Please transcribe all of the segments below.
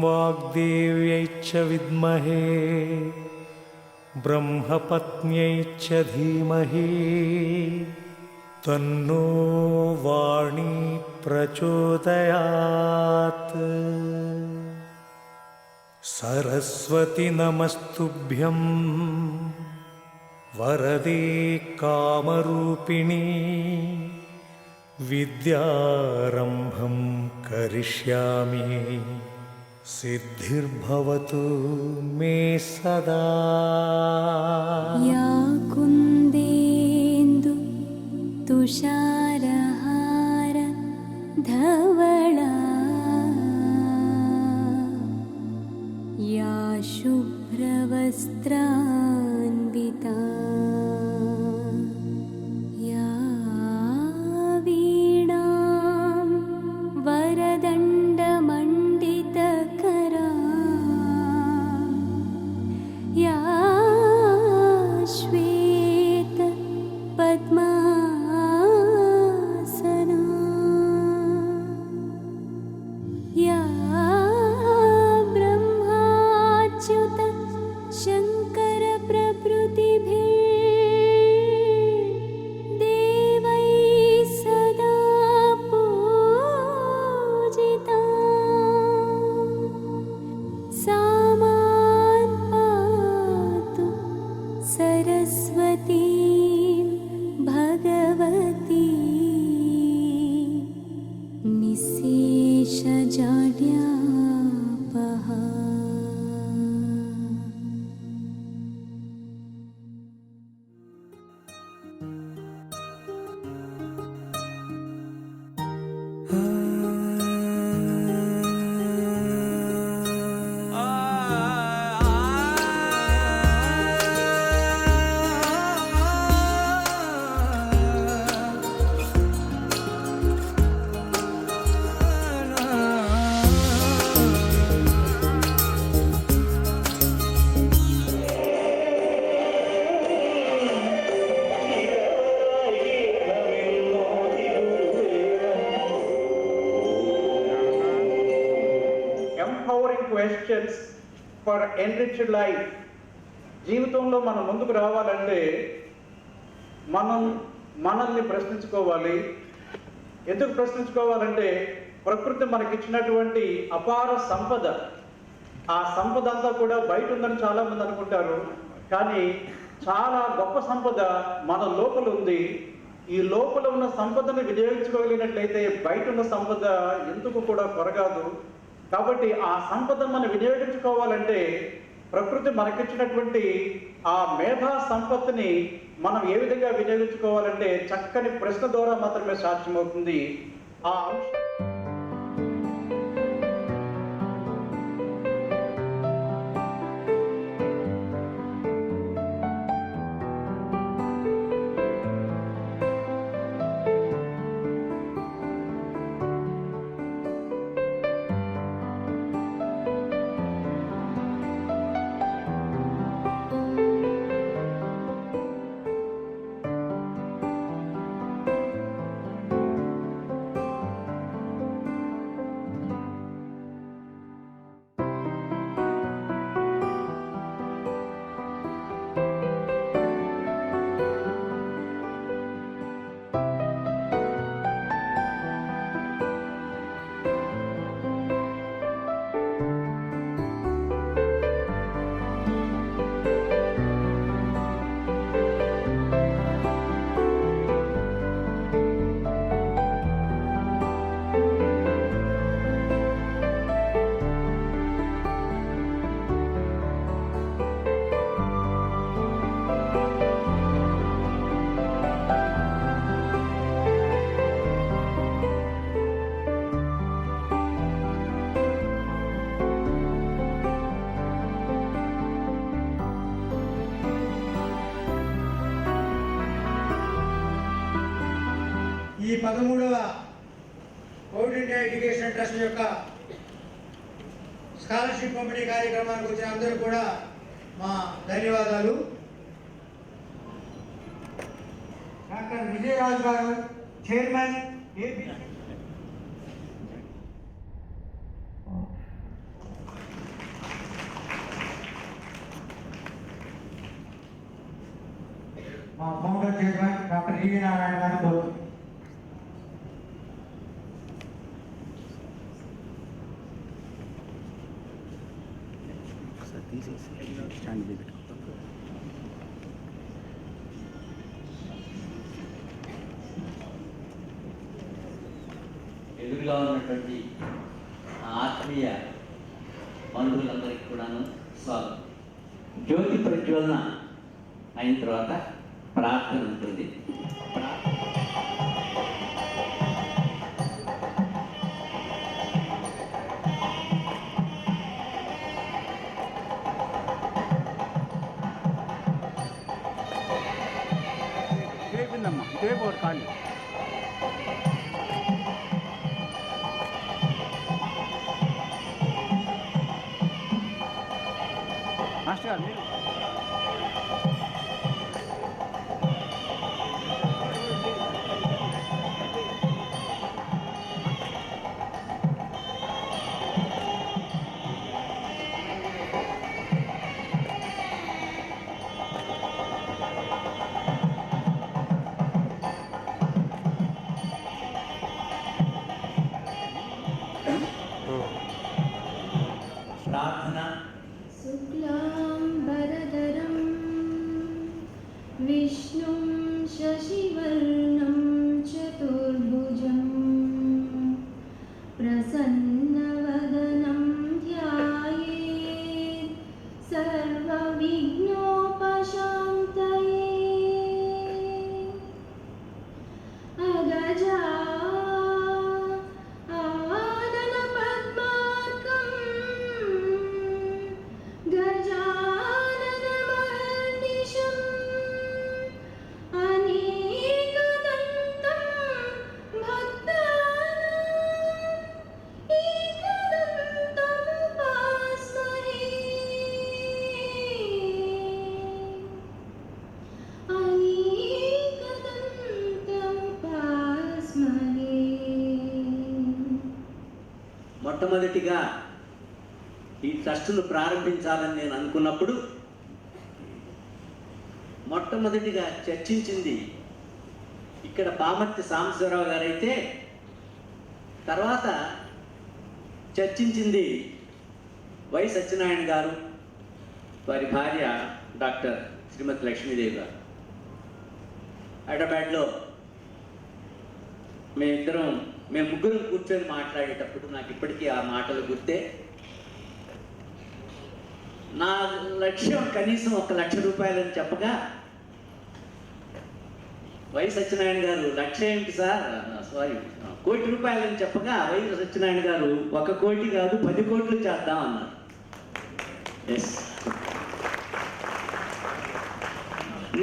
वाग्देव्यै च विद्महे ब्रह्मपत्न्यै च धीमहि तन्नो वाणी प्रचोदयात्। सरस्वती नमस्तुभ्यं वरदे कामरूपिणी विद्यारम्भं करिष्यामि सिद्धिर्भवतु मे सदा। या कुन्देन्दु तुषारहार धवला या शुभ्रवस्त्रान्विता या वीणां वरदण्डमण्डितकरा या श्वेत पद्मासना या ब्रह्माच्युत शङ्कर प्रभृतिभिर्देवैः सदा पूजिता सा मां पातु सरस्वती भगवती निःशेषजाड्यापहा। Empowering questions for enriched life. జీవితంలో మనం ముందుకు రావాలంటే మనల్ని ప్రశ్నించుకోవాలి. ఎందుకు ప్రశ్నించుకోవాలంటే ప్రకృతి మనకిచ్చినటువంటి అపార సంపద, ఆ సంపద అంతా కూడా బయట ఉందని చాలామంది అనుకుంటారు. కానీ చాలా గొప్ప సంపద మన లోపల ఉంది. ఈ లోపల ఉన్న సంపదను వినియోగించుకోగలిగినట్లయితే బయట ఉన్న సంపద ఎందుకు కూడా కొరగాదు. కాబట్టి ఆ సంపదను మనం వినియోగించుకోవాలంటే ప్రకృతి మనకిచ్చినటువంటి ఆ మేధా సంపత్తిని మనం ఏ విధంగా వినియోగించుకోవాలంటే చక్కని ప్రశ్న ద్వారా మాత్రమే సాధ్యమవుతుంది. ఆ అంశం ఈ 13వ కోవిడ్ ఇండియా ఎడ్యుకేషన్ ట్రస్ట్ యొక్క స్కాలర్షిప్ పంపిణీ కార్యక్రమానికి వచ్చిన అందరూ కూడా మా ధన్యవాదాలు. డాక్టర్ విజయరాజు గారు, చైర్మన్ ఏపీ మా ఫౌండర్ చైర్మన్ డాక్టర్ ఈవి నారాయణ గారిని కోరుతున్నాను. ఎదురుగా ఉన్నటువంటి ఆత్మీయ బంధువులందరికీ కూడాను స్వాగతం. జ్యోతి ప్రజ్వలన అయిన తర్వాత ప్రార్థన ఉంటుంది. ఇదే పోరు కాళ్ళు మాస్టర్ గారు మీరు ప్రార్థన. शुक्लाम्बरधरं विष्णुं शशिवर्णं चतुर्भुजं प्रसन्नवदनं ध्यायेत् सर्वविघ्नोपशान्तये। अगजा गजाननमहर्निशम् अनेकदन्तं भक्तानाम् एकदन्तमुपास्महे। अनेकदन्तमुपास्महे। మొట్టమొదటిగా ఈ ట్రస్టును ప్రారంభించాలని నేను అనుకున్నప్పుడు మొట్టమొదటిగా చర్చించింది ఇక్కడ పామర్తి సాంబశివరావు గారైతే, తర్వాత చర్చించింది వై సత్యనారాయణ గారు, వారి భార్య డాక్టర్ శ్రీమతి లక్ష్మీదేవి గారు. హైదరాబాద్లో మేము ముగ్గురం కూర్చొని మాట్లాడేటప్పుడు నాకు ఇప్పటికీ ఆ మాటలు గుర్తే. నా లక్ష్యం కనీసం 1 లక్ష రూపాయలని చెప్పగా వై సత్యనారాయణ గారు, లక్ష ఏమిటి సార్, సారీ 1 కోటి రూపాయలని చెప్పగా వై సత్యనారాయణ గారు 1 కోటి కాదు 10 కోట్లు చేద్దాం అన్నారు. ఎస్,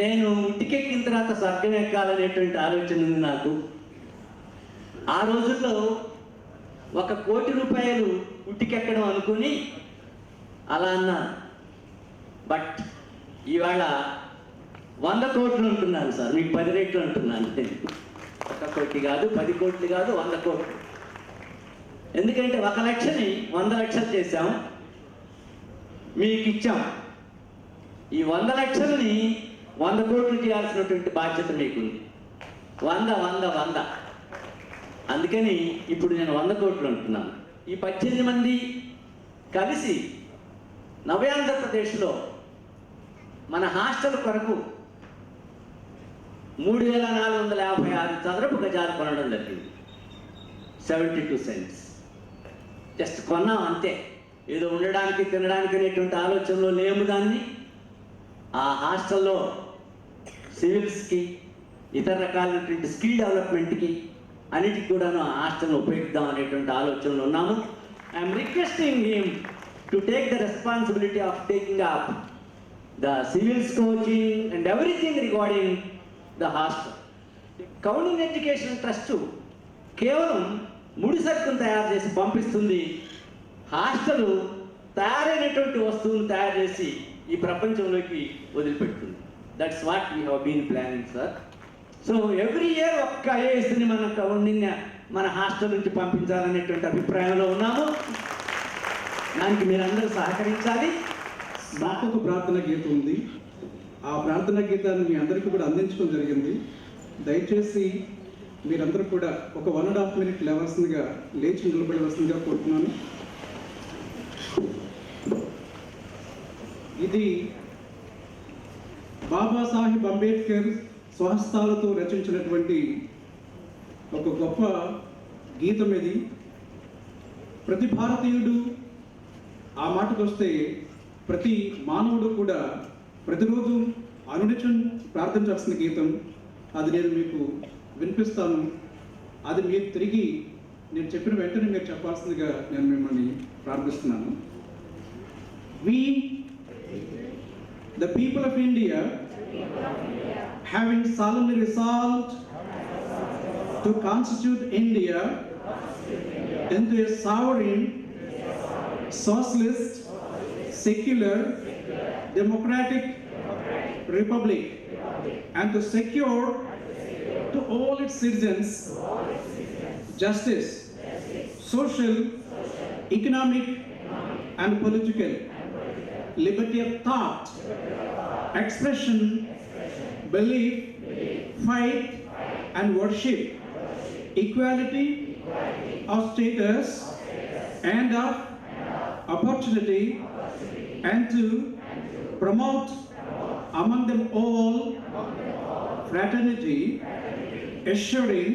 నేను ఇంటికెక్కిన తర్వాత స్వర్గం ఎక్కాలనేటువంటి ఆలోచన ఉంది నాకు. ఆ రోజుల్లో 1 కోటి రూపాయలు ఉట్టికెక్కడం అనుకుని అలా అన్నాను. బట్ ఇవాళ 100 కోట్లు ఉంటున్నాను సార్, మీకు 10 రెట్లు అంటున్నాను. 1 కోటి కాదు 10 కోట్లు కాదు 100 కోట్లు. ఎందుకంటే 1 లక్షని 100 లక్షలు చేశాం, మీకు ఇచ్చాం. ఈ 100 లక్షలని 100 కోట్లు చేయాల్సినటువంటి బాధ్యత మీకుంది. 100 100 100. అందుకని ఇప్పుడు నేను 100 కోట్లు అంటున్నాను. ఈ 18 మంది కలిసి నవ్య ఆంధ్రప్రదేశ్లో మన హాస్టల్ కొరకు 3456 చదరపు గజాలు కొనడం జరిగింది. 72 సెంట్స్ జస్ట్ కొన్నాం అంతే. ఏదో ఉండడానికి తినడానికి అనేటువంటి ఆలోచనలో లేము. దాన్ని ఆ హాస్టల్లో సివిల్స్కి, ఇతర రకాలైనటువంటి స్కిల్ డెవలప్మెంట్కి అన్నిటికి కూడాను ఆ హాస్టల్ను ఉపయోగిద్దాం అనేటువంటి ఆలోచనలో ఉన్నాము. I'm requesting him to take the responsibility of taking up the civils coaching and everything regarding the hostel. కౌలింగ్ ఎడ్యుకేషన్ ట్రస్ట్ కేవలం ముడి సరుకును తయారు చేసి పంపిస్తుంది. హాస్టల్ తయారైనటువంటి వస్తువును తయారు చేసి ఈ ప్రపంచంలోకి వదిలిపెడుతుంది. That's what we have been planning sir. So every year 1 ఐఏఎస్ని మన హాస్టల్ నుంచి పంపించాలనేటువంటి అభిప్రాయంలో ఉన్నాము. దానికి మీరందరూ సహకరించాలి. నాకు ఒక ప్రార్థన గీత ఉంది. ఆ ప్రార్థనా గీతాన్ని మీ అందరికీ కూడా అందించడం జరిగింది. దయచేసి మీరందరూ కూడా ఒక 1.5 minute లేవాల్సిందిగా లేచి నిలబడవలసిందిగా కోరుతున్నాను. ఇది బాబాసాహెబ్ అంబేద్కర్ స్వహస్తాలతో రచించినటువంటి ఒక గొప్ప గీతం. ఇది ప్రతి భారతీయుడు, ఆ మాటకు వస్తే ప్రతి మానవుడు కూడా ప్రతిరోజు అనునిత్యం ప్రార్థించాల్సిన గీతం. అది నేను మీకు వినిపిస్తాను. అది మీరు తిరిగి నేను చెప్పిన వెంటనే మీరు చెప్పాల్సిందిగా నేను మిమ్మల్ని ప్రార్థిస్తున్నాను. We, the people of India, having solemnly resolved to constitute India into a sovereign, socialist, secular, democratic republic, and to secure to all its citizens justice, social, economic, and political, liberty of thought, expression, belief, faith, and worship, equality of status and of opportunity, and to promote among them all fraternity, assuring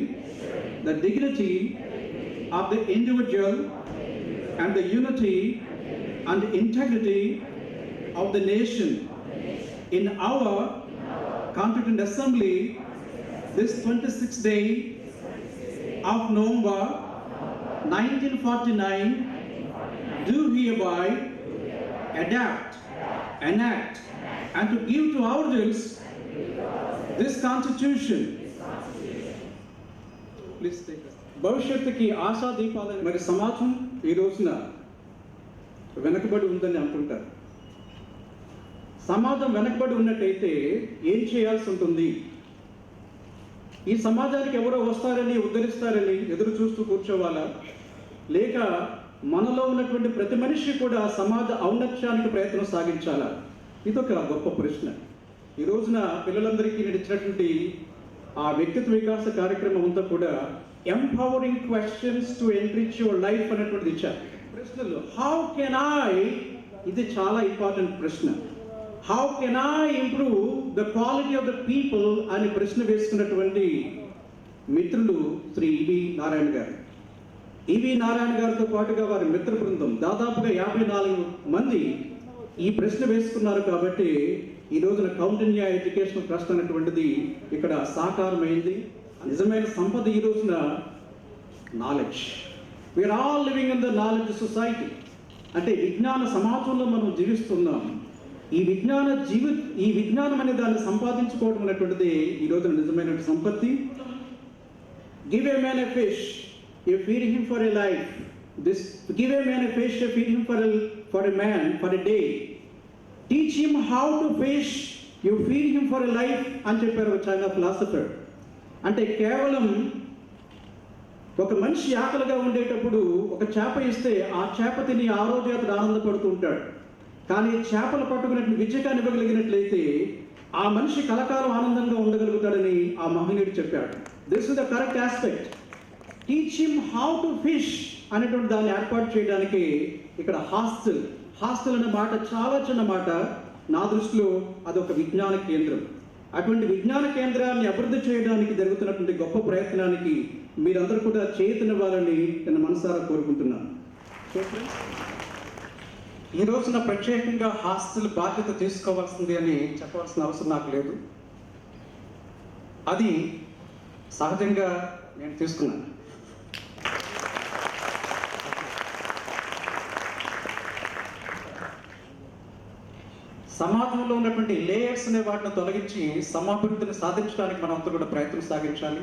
the dignity of the individual and the unity and integrity of the nation. In our Constituent Assembly, this 26th day of November 1949, do hereby adapt, enact, and to give to ourselves this Constitution. Please take us. భవిష్యత్తుకి ఆశా దీపాలని మరి సమాజం ఈ రోజున వెనకబడి ఉందని అనుకుంటారు. సమాజం వెనకబడి ఉన్నట్టయితే ఏం చేయాల్సి ఉంటుంది? ఈ సమాజానికి ఎవరో వస్తారని, ఉద్ధరిస్తారని ఎదురు చూస్తూ కూర్చోవాలా, లేక మనలో ఉన్నటువంటి ప్రతి మనిషి కూడా సమాజ ఔన్నత్యానికి ప్రయత్నం సాగించాలా? ఇదొక గొప్ప ప్రశ్న. ఈ రోజున పిల్లలందరికీ నేను ఇచ్చినటువంటి ఆ వ్యక్తిత్వ వికాస కార్యక్రమం అంతా కూడా empowering questions to enrich your life అనేటువంటిది ఇచ్చారు. ప్రశ్నలు హౌ కెన్ ఐ, ఇది చాలా ఇంపార్టెంట్ ప్రశ్న. How can I improve the quality of the people అని ప్రశ్న వేసుకున్నటువంటి మిత్రులు శ్రీ ఈవి నారాయణ గారు. ఈవి నారాయణ గారితో పాటుగా వారి మిత్ర బృందం దాదాపుగా 54 మంది ఈ ప్రశ్న వేసుకున్నారు. కాబట్టి ఈ రోజున కౌండిన్య ఎడ్యుకేషనల్ ట్రస్ట్ అనేటువంటిది ఇక్కడ సాకారమైంది. నిజమైన సంపద ఈ రోజున knowledge. We are all living in the knowledge society. అంటే విజ్ఞాన సమాజంలో మనం జీవిస్తున్నాం. ఈ విజ్ఞానం అనే దాన్ని సంపాదించుకోవడం అనేటువంటిది ఈ రోజున నిజమైన సంపత్తి. Give a man a fish, you feed him for a life. This give a man a fish, you feed him for a man for a day. Teach him how to fish, you feed him for a life అని చెప్పారు ఒక China philosopher. అంటే కేవలం ఒక మనిషి ఆకలిగా ఉండేటప్పుడు ఒక చేప ఇస్తే ఆ చేప తిని ఆ రోజు అతడు ఆనందపడుతూ ఉంటాడు. కానీ చేపలు పట్టుకున్నట్టు విజయకాన్ని ఇవ్వగలిగినట్లయితే ఆ మనిషి కలకాలం ఆనందంగా ఉండగలుగుతాడని ఆ మహనీయుడు చెప్పాడు. This is the correct aspect. Teach him how to fish అనేటువంటి దాన్ని ఏర్పాటు చేయడానికి ఇక్కడ హాస్టల్ అనే మాట చాలా చిన్న మాట. నా దృష్టిలో అదొక విజ్ఞాన కేంద్రం. అటువంటి విజ్ఞాన కేంద్రాన్ని అభివృద్ధి చేయడానికి జరుగుతున్నటువంటి గొప్ప ప్రయత్నానికి మీరందరూ కూడా చేతునివ్వాలని నేను మనసారా కోరుకుంటున్నాను. ఈ రోజున ప్రత్యేకంగా హాస్టల్ బాధ్యత తీసుకోవాల్సింది అని చెప్పవలసిన అవసరం నాకు లేదు. అది సహజంగా నేను తీసుకున్నాను. సమాజంలో ఉన్నటువంటి లేయర్స్ అనే వాటిని తొలగించి సమాభివృద్ధిని సాధించడానికి మనం అంతా కూడా ప్రయత్నం సాగించాలి.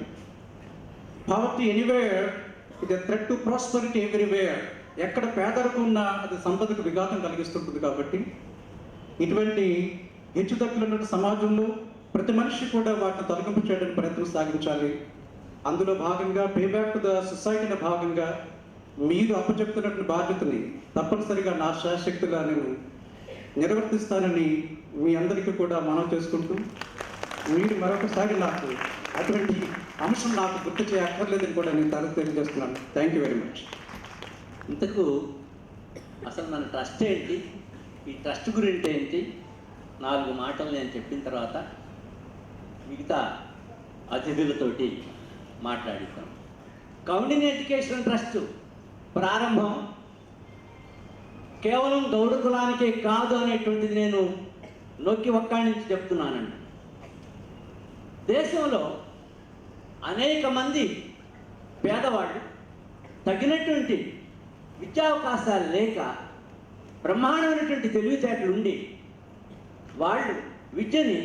పావర్టీ ఎనీవేర్ ఇది థ్రెట్ టు ప్రాస్పరిటీ ఎవ్రీవేర్. ఎక్కడ పేదరికం ఉన్నా అది సంపదకు విఘాతం కలిగిస్తుంటుంది. కాబట్టి ఇటువంటి హెచ్చుతగ్గులున్న సమాజంలో ప్రతి మనిషి కూడా వాటిని తొలగింపు చేయడానికి ప్రయత్నం సాగించాలి. అందులో భాగంగా పేబ్యాక్ టు ద సొసైటీలో భాగంగా మీరు అప్పచెప్తున్నటువంటి బాధ్యతని తప్పనిసరిగా నా శాశక్తిగా నేను నిర్వర్తిస్తానని మీ అందరికీ కూడా మనవి చేసుకుంటూ, మీరు మరొకసారి నాకు అటువంటి అంశం నాకు గుర్తు చేయక్కర్లేదని కూడా నేను తెలియజేస్తున్నాను. Thank you very much. ఇంతకు అసలు మన ట్రస్ట్ ఏంటి, ఈ ట్రస్ట్ గురించి ఏంటి, 4 మాటలు నేను చెప్పిన తర్వాత మిగతా అతిథులతోటి మాట్లాడిద్దాం. కౌండిన్య ఎడ్యుకేషన్ ట్రస్ట్ ప్రారంభం కేవలం గౌడ కులానికే కాదు అనేటువంటిది నేను నొక్కి ఒక్కాణించి చెప్తున్నానండి. దేశంలో అనేక మంది పేదవాళ్ళు తగినటువంటి విద్యావకాశాలు లేక బ్రహ్మాండమైనటువంటి తెలివితేటలు ఉండి వాళ్ళు విద్యని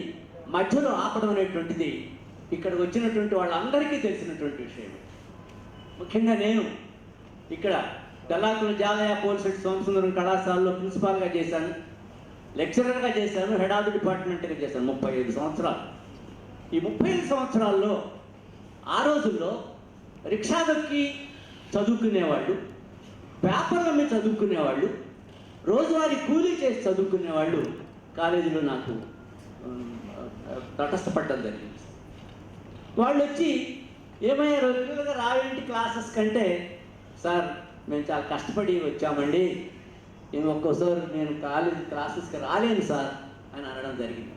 మధ్యలో ఆపడం అనేటువంటిది ఇక్కడ వచ్చినటువంటి వాళ్ళందరికీ తెలిసినటువంటి విషయం. ముఖ్యంగా నేను ఇక్కడ గల్లాకుల జాలయ పోలిసెట్ సోమసుందరం కళాశాలలో ప్రిన్సిపాల్గా చేశాను, లెక్చరర్గా చేశాను, హెడ్ ఆఫ్ ది డిపార్ట్మెంట్గా చేశాను 35 సంవత్సరాలు. ఈ 35 సంవత్సరాల్లో ఆ రోజుల్లో రిక్షా దొక్కి చదువుకునేవాళ్ళు, పేపర్ల మీద చదువుకునేవాళ్ళు, రోజువారీ కూలీ చేసి చదువుకునేవాళ్ళు కాలేజీలో నాకు తటస్థపడ్డం జరిగింది. వాళ్ళు వచ్చి ఏమయ్యారు, రెగ్యులర్గా రావేంటి క్లాసెస్ కంటే, సార్ మేము చాలా కష్టపడి వచ్చామండి, ఒక్కోసారి నేను కాలేజీ క్లాసెస్కి రాలేను సార్ అని అనడం జరిగింది.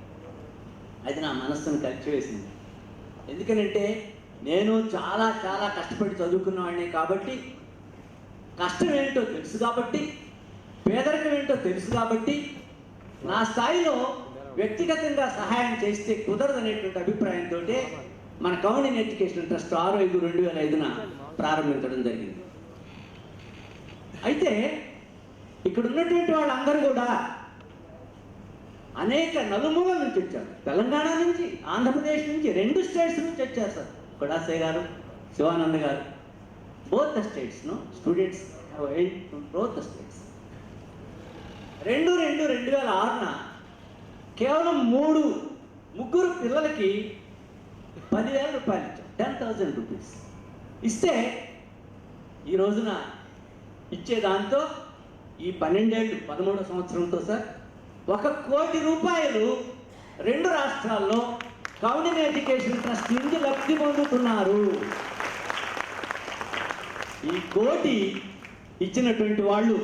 అది నా మనస్సును కలిచివేసింది. ఎందుకనంటే నేను చాలా చాలా కష్టపడి చదువుకున్నవాడిని కాబట్టి, కష్టం ఏంటో తెలుసు కాబట్టి, పేదరికం ఏంటో తెలుసు కాబట్టి, నా స్థాయిలో వ్యక్తిగతంగా సహాయం చేస్తే కుదరదనేటువంటి అభిప్రాయంతో మన కౌండిన్య ఎడ్యుకేషన్ ట్రస్ట్ 6/5/2005 ప్రారంభించడం జరిగింది. అయితే ఇక్కడ ఉన్నటువంటి వాళ్ళందరూ కూడా అనేక నలుమూలల నుంచి వచ్చారు. తెలంగాణ నుంచి, ఆంధ్రప్రదేశ్ నుంచి, 2 స్టేట్స్ నుంచి వచ్చారు సార్. కొడాసే గారు, శివానంద్ గారు, బోత్ ద స్టేట్స్ను స్టూడెంట్స్ బోత్ ద స్టేట్స్. 2006 కేవలం 3 పిల్లలకి 10,000 రూపాయలు ఇచ్చాం, 10,000 రూపీస్ ఇస్తే ఈ రోజున ఇచ్చే దాంతో ఈ 12 ఏళ్ళు 13వ సంవత్సరంతో సార్ 1 కోటి రూపాయలు 2 రాష్ట్రాల్లో కౌండిన్య ఎడ్యుకేషన్ ట్రస్ట్ నుంచి లబ్ధి పొందుతున్నారు. ఈ కోటి ఇచ్చినటువంటి వాళ్ళు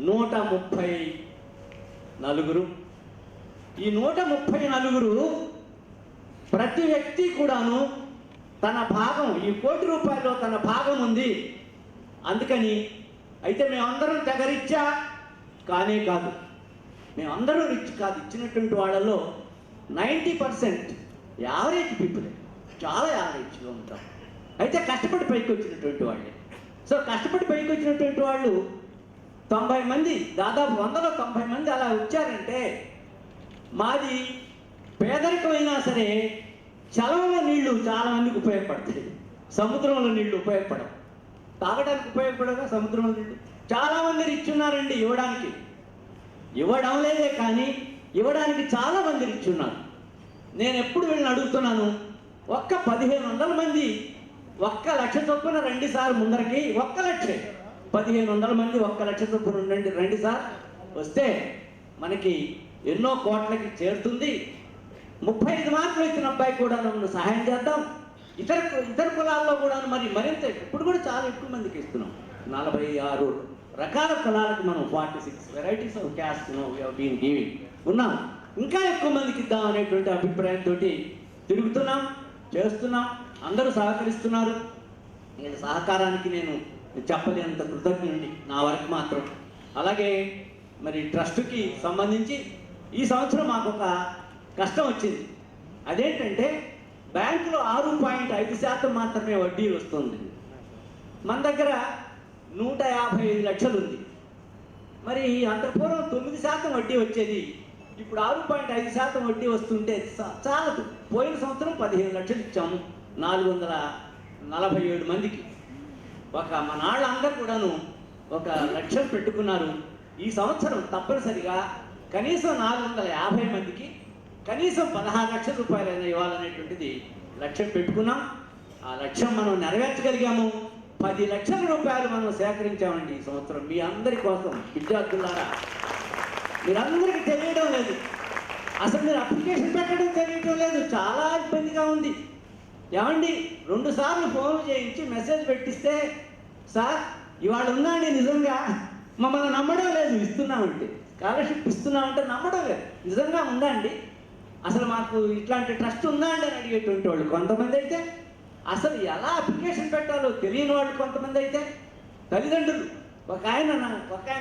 134. ఈ 134 ప్రతి వ్యక్తి కూడాను తన భాగం, ఈ 1 కోటి రూపాయల్లో తన భాగం ఉంది. అందుకని అయితే మేమందరం తెగరిచ్చా కానే కాదు, మేమందరం రిచ్ కాదు. ఇచ్చినటువంటి వాళ్ళలో 90% యావరేజ్ పీపుల్, చాలా యావరేజ్గా ఉంటాం. అయితే కష్టపడి పైకి వచ్చినటువంటి వాళ్ళే. సో కష్టపడి పైకి వచ్చినటువంటి వాళ్ళు 90 మంది, దాదాపు 190 మంది అలా వచ్చారంటే, మాది పేదరికమైనా సరే చలవల నీళ్లు చాలా మందికి ఉపయోగపడతాయి, సముద్రంలో నీళ్లు ఉపయోగపడవు. తాగడానికి ఉపయోగపడగా సముద్రంలో నీళ్లు చాలామంది రిచ్ ఉన్నారండి. ఇవ్వడం లేదే కానీ ఇవ్వడానికి చాలా మంది రిచ్ ఉన్నారు. నేను ఎప్పుడు వీళ్ళని అడుగుతున్నాను, 1,500 మంది 1 లక్ష చొప్పున రండి సార్ ముందరికి. 1 లక్షే, 1,500 మంది 1 లక్ష చొప్పున రండి సార్. వస్తే మనకి ఎన్నో కోట్లకి చేరుతుంది. 35 మార్కులు ఇచ్చిన అబ్బాయి కూడా నన్ను సహాయం చేద్దాం. ఇతర కులాల్లో కూడా మరింత ఇప్పుడు కూడా చాలా ఎక్కువ మందికి ఇస్తున్నాం. 46 రకాల కులాలకు మనం 46 varieties of caste been giving ఉన్నాం. ఇంకా ఎక్కువ మందికి ఇద్దాం అనేటువంటి అభిప్రాయంతో తిరుగుతున్నాం, చేస్తున్నాం. అందరూ సహకరిస్తున్నారు. నేను సహకారానికి నేను చెప్పలేనంత కృతజ్ఞుడి నా వరకు మాత్రం. అలాగే మరి ట్రస్ట్కి సంబంధించి ఈ సంవత్సరం మాకు ఒక కష్టం వచ్చింది. అదేంటంటే బ్యాంకులో 6.5% మాత్రమే వడ్డీ వస్తుంది. మన దగ్గర 155 లక్షలు ఉంది. మరి అంత పూర్వం 9% వడ్డీ వచ్చేది, ఇప్పుడు 6.5% వడ్డీ వస్తుంటే చాలదు. పోయిన సంవత్సరం 15 లక్షలు ఇచ్చాము 447 మందికి. మన వాళ్ళందరూ కూడాను 1 లక్షం పెట్టుకున్నారు. ఈ సంవత్సరం తప్పనిసరిగా కనీసం 450 మందికి కనీసం 16 లక్షల రూపాయలైనా ఇవ్వాలనేటువంటిది లక్ష్యం పెట్టుకున్నాం. ఆ లక్ష్యం మనం నెరవేర్చగలిగాము. 10 లక్షల రూపాయలు మనం సేకరించామండి ఈ సంవత్సరం మీ అందరి కోసం. విద్యార్థులారా మీరందరికీ తెలియడం లేదు, అసలు మీరు అప్లికేషన్ పెట్టడం తెలియడం లేదు, చాలా ఇబ్బందిగా ఉంది. ఏమండి 2 సార్లు ఫోన్ చేయించి మెసేజ్ పెట్టిస్తే సార్ ఇవాళ ఉందండి, నిజంగా మమ్మల్ని నమ్మడం లేదు, ఇస్తున్నామంటే స్కాలర్షిప్ ఇస్తున్నామంటే నమ్మడం లేదు, నిజంగా ఉందా అండి, అసలు మాకు ఇట్లాంటి ట్రస్ట్ ఉందా అండి అని అడిగేటువంటి వాళ్ళు కొంతమంది అయితే, అసలు ఎలా అప్లికేషన్ పెట్టాలో తెలియని వాళ్ళు కొంతమంది అయితే, తల్లిదండ్రులు ఒక ఆయన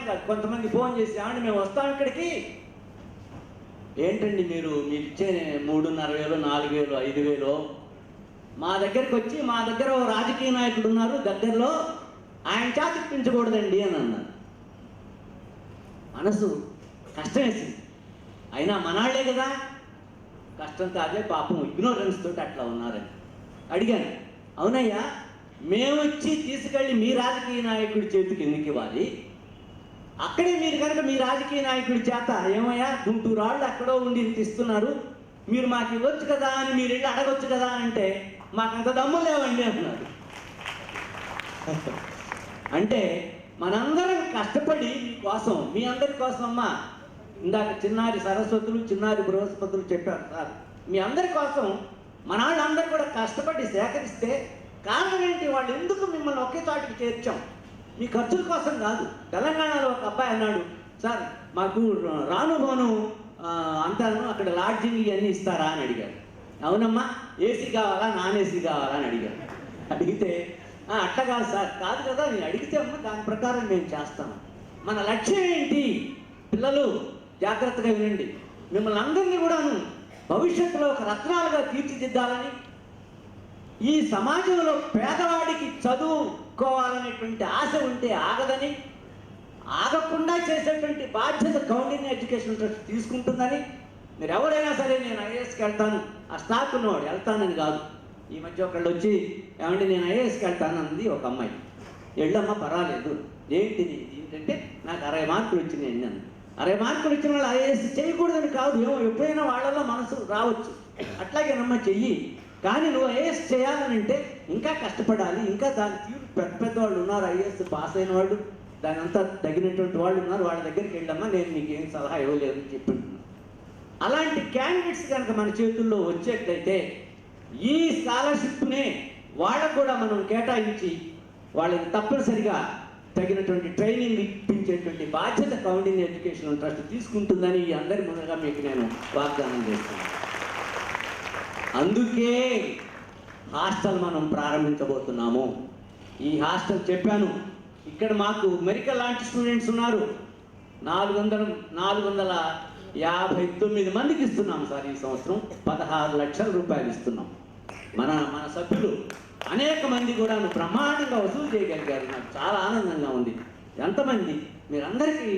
కాదు కొంతమంది ఫోన్ చేసి ఏమండి మేము వస్తాం ఇక్కడికి, ఏంటండి మీరు ఇచ్చే 3,500 4,000 5,000 మా దగ్గరికి వచ్చి మా దగ్గర ఓ రాజకీయ నాయకుడు ఉన్నారు దగ్గరలో, ఆయన చేత ఇప్పించకూడదండి అని అన్నారు. మనసు కష్టం వేసింది. అయినా మనాళ్లే కదా, కష్టం కాదే పాపం, ఇగ్నోరెన్స్ తోటి అట్లా ఉన్నారని అడిగాను. అవునయ్యా మేము వచ్చి తీసుకెళ్ళి మీ రాజకీయ నాయకుడి చేతికి ఎందుకు ఇవ్వాలి, అక్కడే మీరు కనుక మీ రాజకీయ నాయకుడి చేత ఏమయ్యా గుంటూరు వాళ్ళు ఎక్కడో ఉండి ఇంత ఇస్తున్నారు, మీరు మాకు ఇవ్వచ్చు కదా అని మీరు వెళ్ళి అడగొచ్చు కదా అంటే మాకంత దమ్ములు లేవండి అంటున్నారు. అంటే మనందరం కష్టపడి మీకోసం, మీ అందరి కోసం అమ్మా, ఇందాక చిన్నారి సరస్వతులు చిన్నారి బృహస్పతులు చెప్పారు సార్, మీ అందరి కోసం మన వాళ్ళందరూ కూడా కష్టపడి సేకరిస్తే కారణం ఏంటి, వాళ్ళు ఎందుకు మిమ్మల్ని ఒకే చోటికి చేర్చాం, మీ ఖర్చుల కోసం కాదు. తెలంగాణలో ఒక అబ్బాయి అన్నాడు, సార్ మాకు రాను పోను అంతాను అక్కడ లాడ్జింగ్ ఇవన్నీ ఇస్తారా అని అడిగారు. అవునమ్మా ఏసీ కావాలా నాన్ ఏసీ కావాలా అని అడిగారు. అడిగితే అట్లా కాదు సార్, కాదు కదా నేను అడిగితే అమ్మ దాని ప్రకారం మేము చేస్తాము. మన లక్ష్యం ఏంటి పిల్లలు జాగ్రత్తగా వినండి, మిమ్మల్ని అందరినీ కూడాను భవిష్యత్తులో ఒక రత్నాలుగా తీర్చిదిద్దాలని, ఈ సమాజంలో పేదవాడికి చదువుకోవాలనేటువంటి ఆశ ఉంటే ఆగదని, ఆగకుండా చేసేటువంటి బాధ్యత కౌండిన్య ఎడ్యుకేషన్ ట్రస్ట్ తీసుకుంటుందని. మీరు ఎవరైనా సరే నేను ఐఏఎస్కి వెళ్తాను, ఆ స్టాక్ ఉన్నవాడు వెళ్తానని కాదు. ఈ మధ్య ఒకళ్ళు వచ్చి ఏమంటే నేను ఐఏఎస్కి వెళ్తాను అంది ఒక అమ్మాయి. వెళ్ళమ్మా పర్వాలేదు, ఏంటిది ఏంటంటే నాకు 60 మార్కులు వచ్చినాయి అన్నాను. 60 మార్కులు వచ్చిన వాళ్ళు ఐఏఎస్ చేయకూడదని కాదు, ఏమో ఎప్పుడైనా వాళ్ళలో మనసు రావచ్చు, అట్లాగేనమ్మా చెయ్యి, కానీ నువ్వు ఐఏఎస్ చేయాలని అంటే ఇంకా కష్టపడాలి, ఇంకా దాని తీరు పెద్ద పెద్ద వాళ్ళు ఉన్నారు ఐఏఎస్ పాస్ అయిన వాళ్ళు, దాని అంతా తగినటువంటి వాళ్ళు ఉన్నారు, వాళ్ళ దగ్గరికి వెళ్ళమ్మా నేను నీకు ఏం సలహా ఇవ్వలేదని చెప్పింటున్నాను. అలాంటి క్యాండిడేట్స్ కనుక మన చేతుల్లో వచ్చేట్లయితే ఈ స్కాలర్షిప్నే వాళ్ళకు కూడా మనం కేటాయించి వాళ్ళకి తప్పనిసరిగా తగినటువంటి ట్రైనింగ్ ఇప్పించేటువంటి బాధ్యత కౌండిన్య ఎడ్యుకేషన్ ట్రస్ట్ తీసుకుంటుందని అందరి ముందుగా మీకు నేను వాగ్దానం చేస్తున్నాను. అందుకే హాస్టల్ మనం ప్రారంభించబోతున్నాము. ఈ హాస్టల్ చెప్పాను, ఇక్కడ మాకు మెరికల్ లాంటి స్టూడెంట్స్ ఉన్నారు, 459 మందికి ఇస్తున్నాం సార్. ఈ సంవత్సరం 16 లక్షల రూపాయలు ఇస్తున్నాం. మన సభ్యులు అనేక మంది కూడా బ్రహ్మాండంగా వసూలు చేయగలిగారు. నాకు చాలా ఆనందంగా ఉంది. ఎంతమంది మీరందరికీ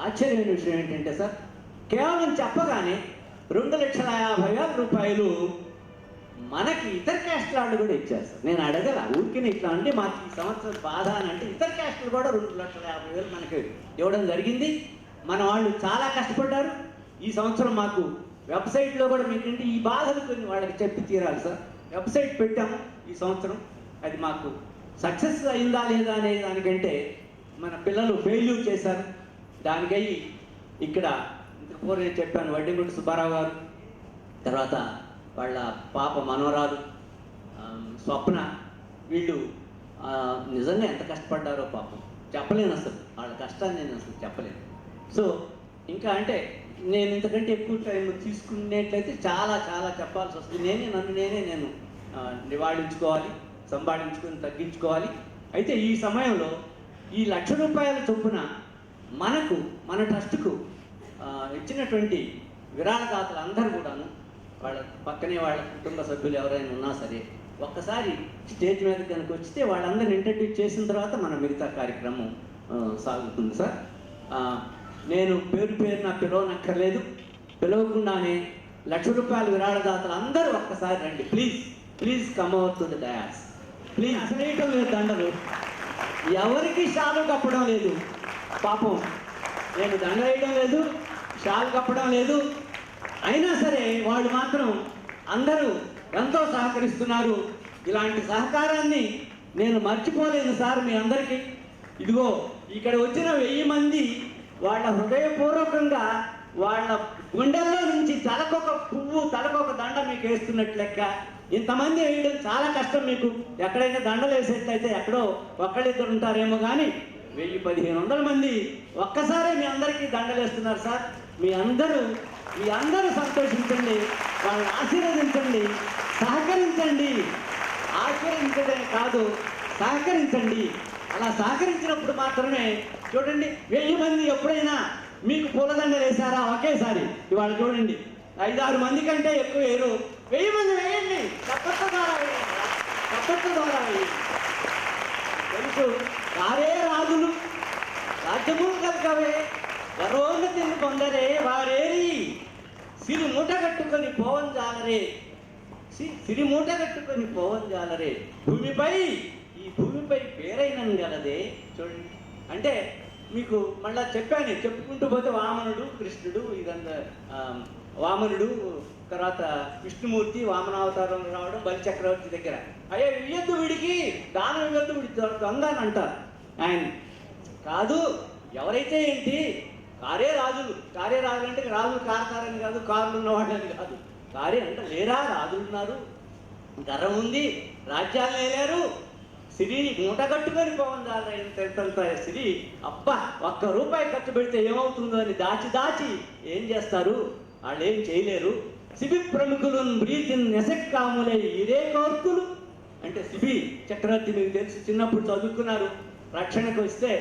ఆశ్చర్యమైన విషయం ఏంటంటే సార్, కేవలం చెప్పగానే 2,50,000 రూపాయలు మనకి ఇతర క్యాస్టుల వాళ్ళు కూడా ఇచ్చారు సార్. నేను అడగల ఊరికి ఇట్లా అంటే మాకు ఈ సంవత్సరం బాధ అని అంటే ఇతర క్యాస్టులు కూడా 2,50,000 మనకి ఇవ్వడం జరిగింది. మన వాళ్ళు చాలా కష్టపడ్డారు. ఈ సంవత్సరం మాకు వెబ్సైట్లో కూడా మీకంటే ఈ బాధలు కొన్ని వాళ్ళకి చెప్పి తీరాలి సార్. వెబ్సైట్ పెట్టాము ఈ సంవత్సరం, అది మాకు సక్సెస్ అయిందా లేదా అనే దానికంటే మన పిల్లలు ఫెయిల్యూర్ చేశారు. దానికయ్యి ఇక్కడ ఇంతకు నేను చెప్పాను వడ్డీగుంట సుబ్బారావు గారు, తర్వాత వాళ్ళ పాప మనోరాలు స్వప్న, వీళ్ళు నిజంగా ఎంత కష్టపడ్డారో పాపం చెప్పలేను, అసలు వాళ్ళ కష్టాన్ని నేను అసలు చెప్పలేను. సో ఇంకా అంటే నేను ఇంతకంటే ఎక్కువ టైం తీసుకునేట్లయితే చాలా చాలా చెప్పాల్సి వస్తుంది. నన్ను నేనే నివాళించుకోవాలి, సంపాదించుకొని తగ్గించుకోవాలి. అయితే ఈ సమయంలో ఈ 1,00,000 రూపాయల చొప్పున మనకు మన ట్రస్టుకు ఇచ్చినటువంటి విరాళదాతలు అందరూ కూడాను వాళ్ళ పక్కనే వాళ్ళ కుటుంబ సభ్యులు ఎవరైనా ఉన్నా సరే ఒక్కసారి స్టేజ్ మీద కనుక వచ్చితే వాళ్ళందరిని ఇంట్రడ్యూస్ చేసిన తర్వాత మన మిగతా కార్యక్రమం సాగుతుంది సార్. నేను పేరున పిలవనక్కర్లేదు, పిలవకుండానే 1,00,000 రూపాయల విరాళదాతలు అందరూ ఒక్కసారి రండి, please please come over to the dais please. అసలేయటం లేదు దండలు, ఎవరికి షాలు కప్పడం లేదు, పాపం నేను దండ వేయడం లేదు, షాలు కప్పడం లేదు, అయినా సరే వాళ్ళు మాత్రం అందరూ ఎంతో సహకరిస్తున్నారు. ఇలాంటి సహకారాన్ని నేను మర్చిపోలేను సార్ మీ అందరికీ. ఇదిగో ఇక్కడ వచ్చిన 1000 మంది వాళ్ళ హృదయపూర్వకంగా వాళ్ళ గుండెల్లో నుంచి తలకొక పువ్వు తలకొక దండ మీకు వేస్తున్నట్లు లెక్క. ఇంతమంది వేయడం చాలా కష్టం. మీకు ఎక్కడైనా దండలు వేసేట్లయితే ఎక్కడో ఒక్కళ్ళిద్దరు ఉంటారేమో, కానీ 1000-1500 మంది ఒక్కసారే మీ అందరికీ దండలు వేస్తున్నారు సార్. మీ అందరూ సంతోషించండి, వాళ్ళని ఆశీర్వదించండి, సహకరించండి. ఆశీర్వదించడమే కాదు, సహకరించండి. అలా సహకరించినప్పుడు మాత్రమే చూడండి, 1000 మంది ఎప్పుడైనా మీకు పూలదండ వేశారా ఒకేసారి? ఇవాళ చూడండి, 5-6 మంది కంటే ఎక్కువ వేయరు. 1000 మంది వేయండి, చప్పట్ల ద్వారా వేయండి, చప్పట్ల ద్వారా వేయండి. తెలుసు, వారే రాజులు, రాజ్యములు కలకవే, గర్వోన్నతిని పొందరే వారేరి, సిరి మూట కట్టుకొని పోవంజాలరే, సిరి మూట కట్టుకొని పోవంజాలరే, ఈ భూమిపై పేరైనను గలదే. చూడండి, అంటే మీకు మళ్ళా చెప్పాను, చెప్పుకుంటూ పోతే వామనుడు, కృష్ణుడు, ఇదంతా వామనుడు, తర్వాత విష్ణుమూర్తి వామనావతారంలో రావడం, బలిచక్రవర్తి దగ్గర అయ్యా ఇయ్యొద్దు వీడికి, దానం ఇవ్వద్దు, వీడి దొంగ అని అంటారు. ఆయన కాదు, ఎవరైతే ఏంటి, కారే రాజులు అంటే రాజులు కారతారని కాదు, కారులు ఉన్నవాళ్ళని కాదు. కారే అంటే లేరా, రాజులు ఉన్నారు, గర్వం ఉంది, రాజ్యాలు లేరు, సిరిని మూట కట్టుకొని పోవంత సిరి. అబ్బా, 1 రూపాయి ఖర్చు పెడితే ఏమవుతుందో అని దాచి ఏం చేస్తారు, వాళ్ళు ఏం చేయలేరు. సిబి ప్రముఖులు బ్రీతిన్ నెసక్కాములే ఇరే కోర్కులు అంటే సిబి చక్రవర్తి మీకు తెలుసు, చిన్నప్పుడు చదువుకున్నారు. రక్షణకు వస్తే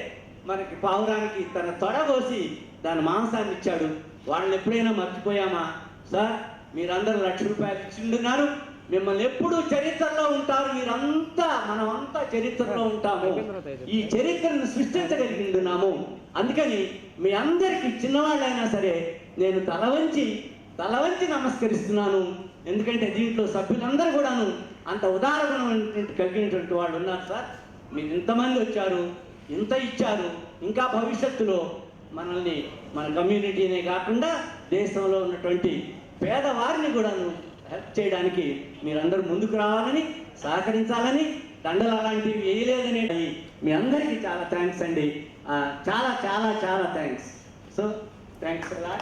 మనకి పావురానికి తన తొడ కోసి దాని మాంసాన్ని ఇచ్చాడు. వాళ్ళని ఎప్పుడైనా మర్చిపోయామా? సార్, మీరందరూ 1,00,000 రూపాయలు ఇచ్చిండున్నారు, మిమ్మల్ని ఎప్పుడూ చరిత్రలో ఉంటారు, మీరంతా మనమంతా చరిత్రలో ఉంటాము, ఈ చరిత్రను సృష్టించగలిగినాము. అందుకని మీ అందరికీ చిన్నవాళ్ళైనా సరే నేను తల వంచి నమస్కరిస్తున్నాను. ఎందుకంటే దీంట్లో సభ్యులందరూ కూడాను అంత ఉదారగుణం కలిగినటువంటి వాళ్ళు ఉన్నారు సార్. మీరు ఇంతమంది వచ్చారు, ఇంత ఇచ్చారు, ఇంకా భవిష్యత్తులో మనల్ని, మన కమ్యూనిటీనే కాకుండా దేశంలో ఉన్నటువంటి పేదవారిని కూడాను హెల్ప్ చేయడానికి మీరందరూ ముందుకు రావాలని, సహకరించాలని, దండలు అలాంటివి వేయలేదని మీ అందరికీ చాలా థ్యాంక్స్ అండి. చాలా చాలా చాలా థ్యాంక్స్. సో థ్యాంక్స్ అలా.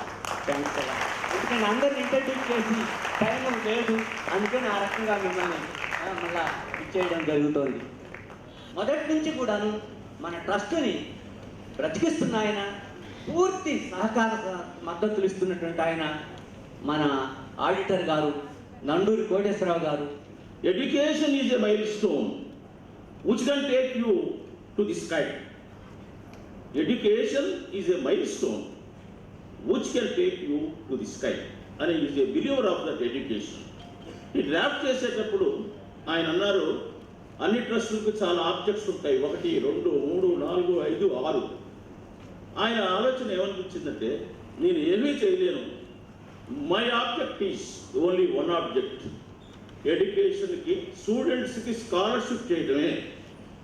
ఎందుకంటే అందరిని ఇంట్రడ్యూస్ చేసి టైం లేదు, అందుకని ఆ రకంగా మిమ్మల్ని మళ్ళా ఇచ్చేయడం జరుగుతోంది. మొదటి నుంచి కూడాను మన ట్రస్టుని బ్రతికిస్తున్న ఆయన, పూర్తి సహకార మద్దతులు ఇస్తున్నటువంటి ఆయన మన ఆడిటర్ గారు నండూరి కోటేశ్వరరావు గారు. Education is a milestone which can take you to the sky. Education is a milestone which can take you to the sky. And he is a believer of that education. ఈ draft చేసేటప్పుడు ఆయన అన్నారు, అన్ని ట్రస్టులకు చాలా objects ఉంటాయి, 1, 2, 3, 4, 5, 6. ఆయన ఆలోచన ఏమనిపించిందంటే, నేను ఏమీ చేయలేను, my object is only 1 object, ఎడ్యుకేషన్కి, స్టూడెంట్స్కి స్కాలర్షిప్ చేయడమే.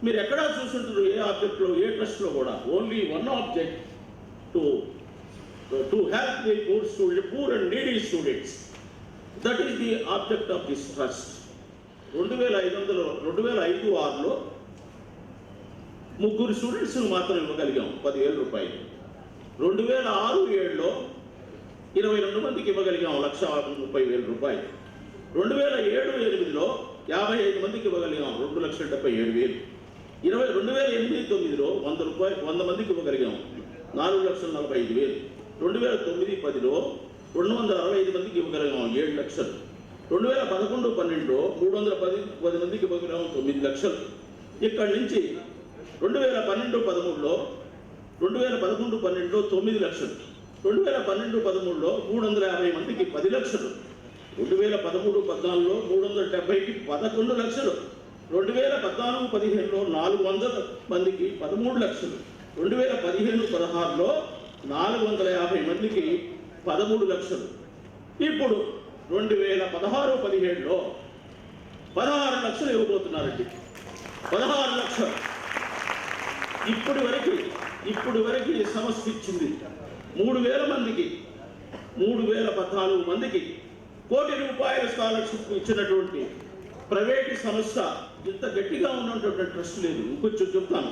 మీరు ఎక్కడా చూసుంటారు ఏ ఆబ్జెక్ట్లో, ఏ ట్రస్ట్లో కూడా, only 1 object, to help the poor and needy students. That is the object of this trust. 2005-6లో 3 స్టూడెంట్స్ని మాత్రం ఇవ్వగలిగాం 10,000 రూపాయలు. 2006-7లో 22 మందికి ఇవ్వగలిగాం 1,30,000 రూపాయలు. 2007-8లో 55 మందికి ఇవ్వగలిగాం 2,77,000. 2008-9లో 100 మందికి ఇవ్వగలిగాం 4,45,000. 2009-10లో 265 మందికి ఇవ్వగలిగాం 7 లక్షలు. 2011-12లో 310 మందికి ఇవ్వగలిగాం 9 లక్షలు. ఇక్కడి నుంచి 2012-13లో 9 లక్షలు. 2012-13లో 350 మందికి 10 లక్షలు. 2013-14లో 370కి 11 లక్షలు. 2014-15లో 400 మందికి 13 లక్షలు. 2015-16లో 450 మందికి 13 లక్షలు. ఇప్పుడు 2016-17లో 16 లక్షలు ఇవ్వబోతున్నారండి. 16 లక్షలు. ఇప్పటి వరకు ఈ సంస్థ ఇచ్చింది 3,000 మందికి, 3,014 మందికి 1 కోటి రూపాయల స్కాలర్షిప్ ఇచ్చినటువంటి ప్రైవేటు సంస్థ ఇంత గట్టిగా ఉన్నటువంటి ట్రస్ట్ లేదు. ఇంకొంచెం చెప్తాను.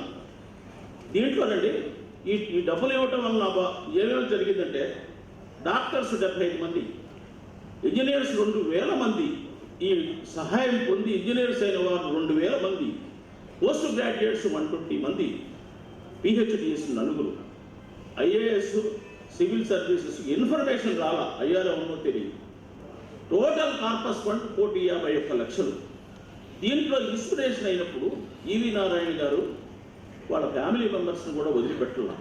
దీంట్లోనండి ఈ డబ్బులు ఇవ్వటం వల్ల ఏమేమి జరిగిందంటే డాక్టర్స్ 75 మంది, ఇంజనీర్స్ 2000 మంది, ఈ సహాయం పొంది ఇంజనీర్స్ అయిన వారు 2000 మంది, పోస్ట్ గ్రాడ్యుయేట్స్ 120 మంది, పిహెచ్డిఎస్ 9, ఐఏఎస్, సివిల్ సర్వీసెస్ ఇన్ఫర్మేషన్ రాలా, అయ్యారో ఉన్నో తెలియదు. టోటల్ కార్పస్ ఫండ్ 1,51 లక్షలు. దీంట్లో ఇన్స్పిరేషన్ అయినప్పుడు ఈవి నారాయణ గారు వాళ్ళ ఫ్యామిలీ మెంబర్స్ని కూడా వదిలిపెట్టాల,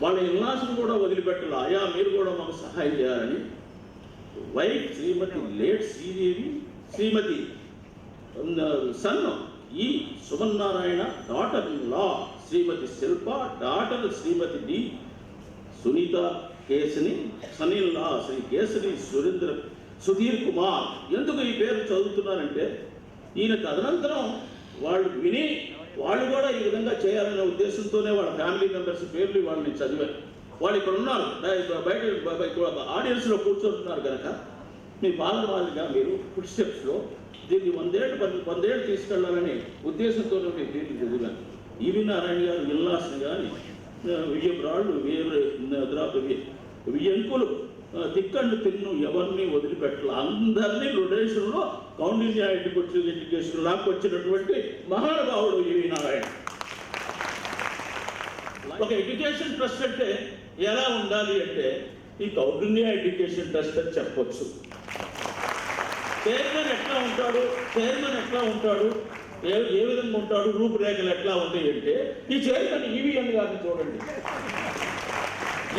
వాళ్ళ ఇన్లాస్ని కూడా వదిలిపెట్టాల. అయ్యా మీరు కూడా మాకు సహాయం చేయాలని wife Shrimati late Sridevi, Shrimati son E Sumannarayana, daughter in law Shrimati Shilpa, daughter Shrimati D Sunitha Keshani, son in law Shri Keshani Sudheer Kumar. ఎందుకు ఈ పేరు చదువుతున్నారంటే ఈయన తదనంతరం వాళ్ళు విని వాళ్ళు కూడా ఈ విధంగా చేయాలనే ఉద్దేశంతోనే వాళ్ళ ఫ్యామిలీ మెంబర్స్ పేర్లు వాళ్ళని చదివారు. వాళ్ళు ఇక్కడ ఉన్నారు, బయట ఆడియన్స్లో కూర్చోతున్నారు కనుక మీ ఫాదర్ వాళ్ళగా మీరు ఫుడ్ స్టెప్స్లో దీన్ని 100 ఏళ్ళు తీసుకెళ్లాలనే ఉద్దేశంతో మీ పేర్లు చదివాను. ఈవి నారాయణ గారు ఇల్లాస్ని కానీ, విజయబ్రాళ్ళు, విజయంకులు, తిక్కండు తిన్ను ఎవరిని వదిలిపెట్టాల, అందరినీ రొటేషన్లో కౌండిన్యా ఎడ్యుకేషన్ లాక్కొచ్చినటువంటి మహానుభావుడు ఈవి నారాయణ. ఒక ఎడ్యుకేషన్ ట్రస్ట్ అంటే ఎలా ఉండాలి అంటే ఈ కౌండిన్యా ఎడ్యుకేషన్ ట్రస్ట్ అని చెప్పొచ్చు. చైర్మన్ ఎట్లా ఉంటాడు, ఏ విధంగా ఉంటాడు, రూపురేఖలు ఎట్లా ఉంటాయి అంటే ఈ చైర్మన్ ఈవీఎన్ గారిని చూడండి,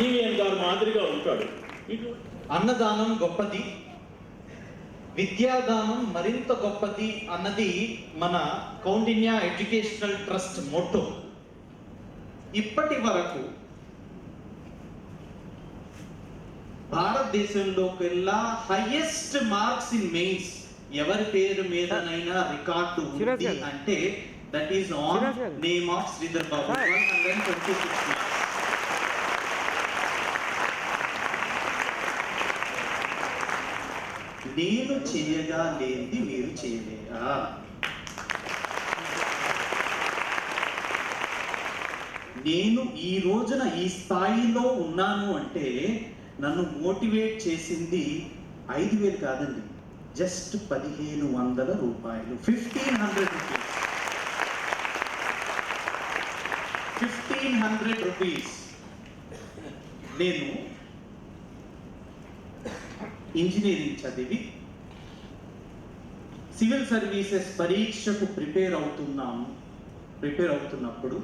ఈవీఎన్ గారు మాదిరిగా ఉంటాడు. అన్నదానం గొప్పది, విద్యాదానం మరింత గొప్పది అన్నది మన కౌండిన్య ఎడ్యుకేషనల్ ట్రస్ట్ మోటో. ఇప్పటి వరకు భారతదేశంలోకెల్లా హైయెస్ట్ మార్క్స్ ఇన్ మెయిన్స్ ఎవరి పేరు మీదనైనా రికార్డు ఉంది అంటే that is on name of Sridhar Babu, 126 marks. నేను చేయగా లేనిది మీరు చేయలేరా? నేను ఈ రోజున ఈ స్థాయిలో ఉన్నాను అంటే నన్ను మోటివేట్ చేసింది 5,000 కాదండి, జస్ట్ 1,500 రూపాయలు, 1,500 రూపీస్. 1,500 రూపీస్. నేను ఇంజనీరింగ్ చదివి సివిల్ సర్వీసెస్ పరీక్షకు ప్రిపేర్ అవుతున్నప్పుడు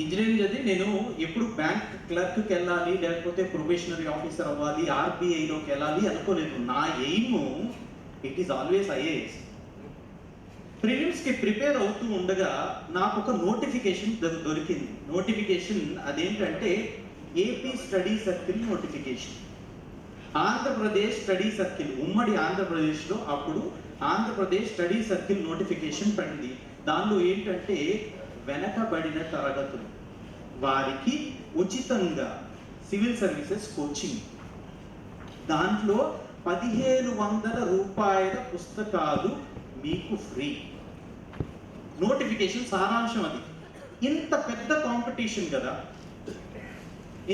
ఇంజనీరింగ్ చదివి నేను ఎప్పుడు బ్యాంక్ క్లర్క్కి వెళ్ళాలి, లేకపోతే ప్రొబేషనరీ ఆఫీసర్ అవ్వాలి, ఆర్బీఐలోకి వెళ్ళాలి అనుకోలేదు. నా aim it is always IAS. ప్రిలిమ్స్కి ప్రిపేర్ అవుతూ ఉండగా నాకు ఒక నోటిఫికేషన్ దొరికింది. నోటిఫికేషన్ అదేంటంటే AP study circle notification. Andhra Pradesh study circle, ఉమ్మడి ఆంధ్రప్రదేశ్లో అప్పుడు ఆంధ్రప్రదేశ్ స్టడీ సర్కిల్ నోటిఫికేషన్ పడింది. దానిలో ఏంటంటే వెనకబడిన తరగతులు వారికి ఉచితంగా సివిల్ సర్వీసెస్ కోచింగ్, దాంట్లో 1,500 రూపాయల పుస్తకాలు మీకు ఫ్రీ. నోటిఫికేషన్ సారాంశం అది. ఇంత పెద్ద కాంపిటీషన్ కదా,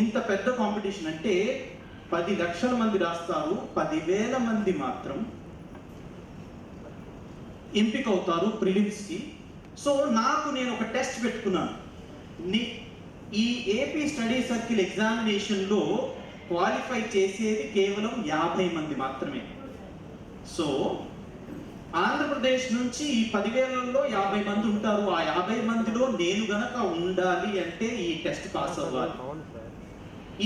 ఇంత పెద్ద కాంపిటీషన్ అంటే 10 లక్షల మంది రాస్తారు, 10,000 మంది మాత్రం ఎంపిక అవుతారు ప్రిలిమ్స్కి. సో నేను ఒక టెస్ట్ పెట్టుకున్నాను. ఈ ఏపీ స్టడీ సర్కిల్ ఎగ్జామినేషన్లో క్వాలిఫై చేసేది కేవలం 50 మంది మాత్రమే. సో ఆంధ్రప్రదేశ్ నుంచి ఈ 10,000లో 50 మంది ఉంటారు. ఆ 50 మందిలో నేను గనక ఉండాలి అంటే ఈ టెస్ట్ పాస్ అవ్వాలి.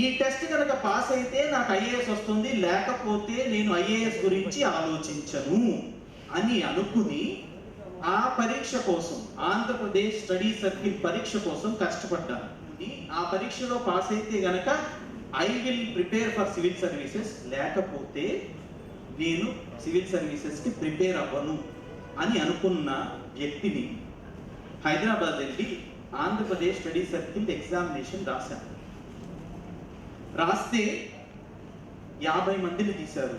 ఈ టెస్ట్ కనుక పాస్ అయితే నాకు ఐఏఎస్ వస్తుంది, లేకపోతే నేను ఐఏఎస్ గురించి ఆలోచించను అని అనుకుని ఆ పరీక్ష కోసం, ఆంధ్రప్రదేశ్ స్టడీ సర్కిల్ పరీక్ష కోసం కష్టపడ్డాను. ఆ పరీక్షలో పాస్ అయితే గనక I will prepare for civil services, లేకపోతే నేను సివిల్ సర్వీసెస్కి ప్రిపేర్ అవ్వను అని అనుకున్న వ్యక్తిని హైదరాబాద్ వెళ్ళి ఆంధ్రప్రదేశ్ స్టడీ సర్కిల్ ఎగ్జామినేషన్ రాశాను. రాస్తే 50 మందిని తీశారు.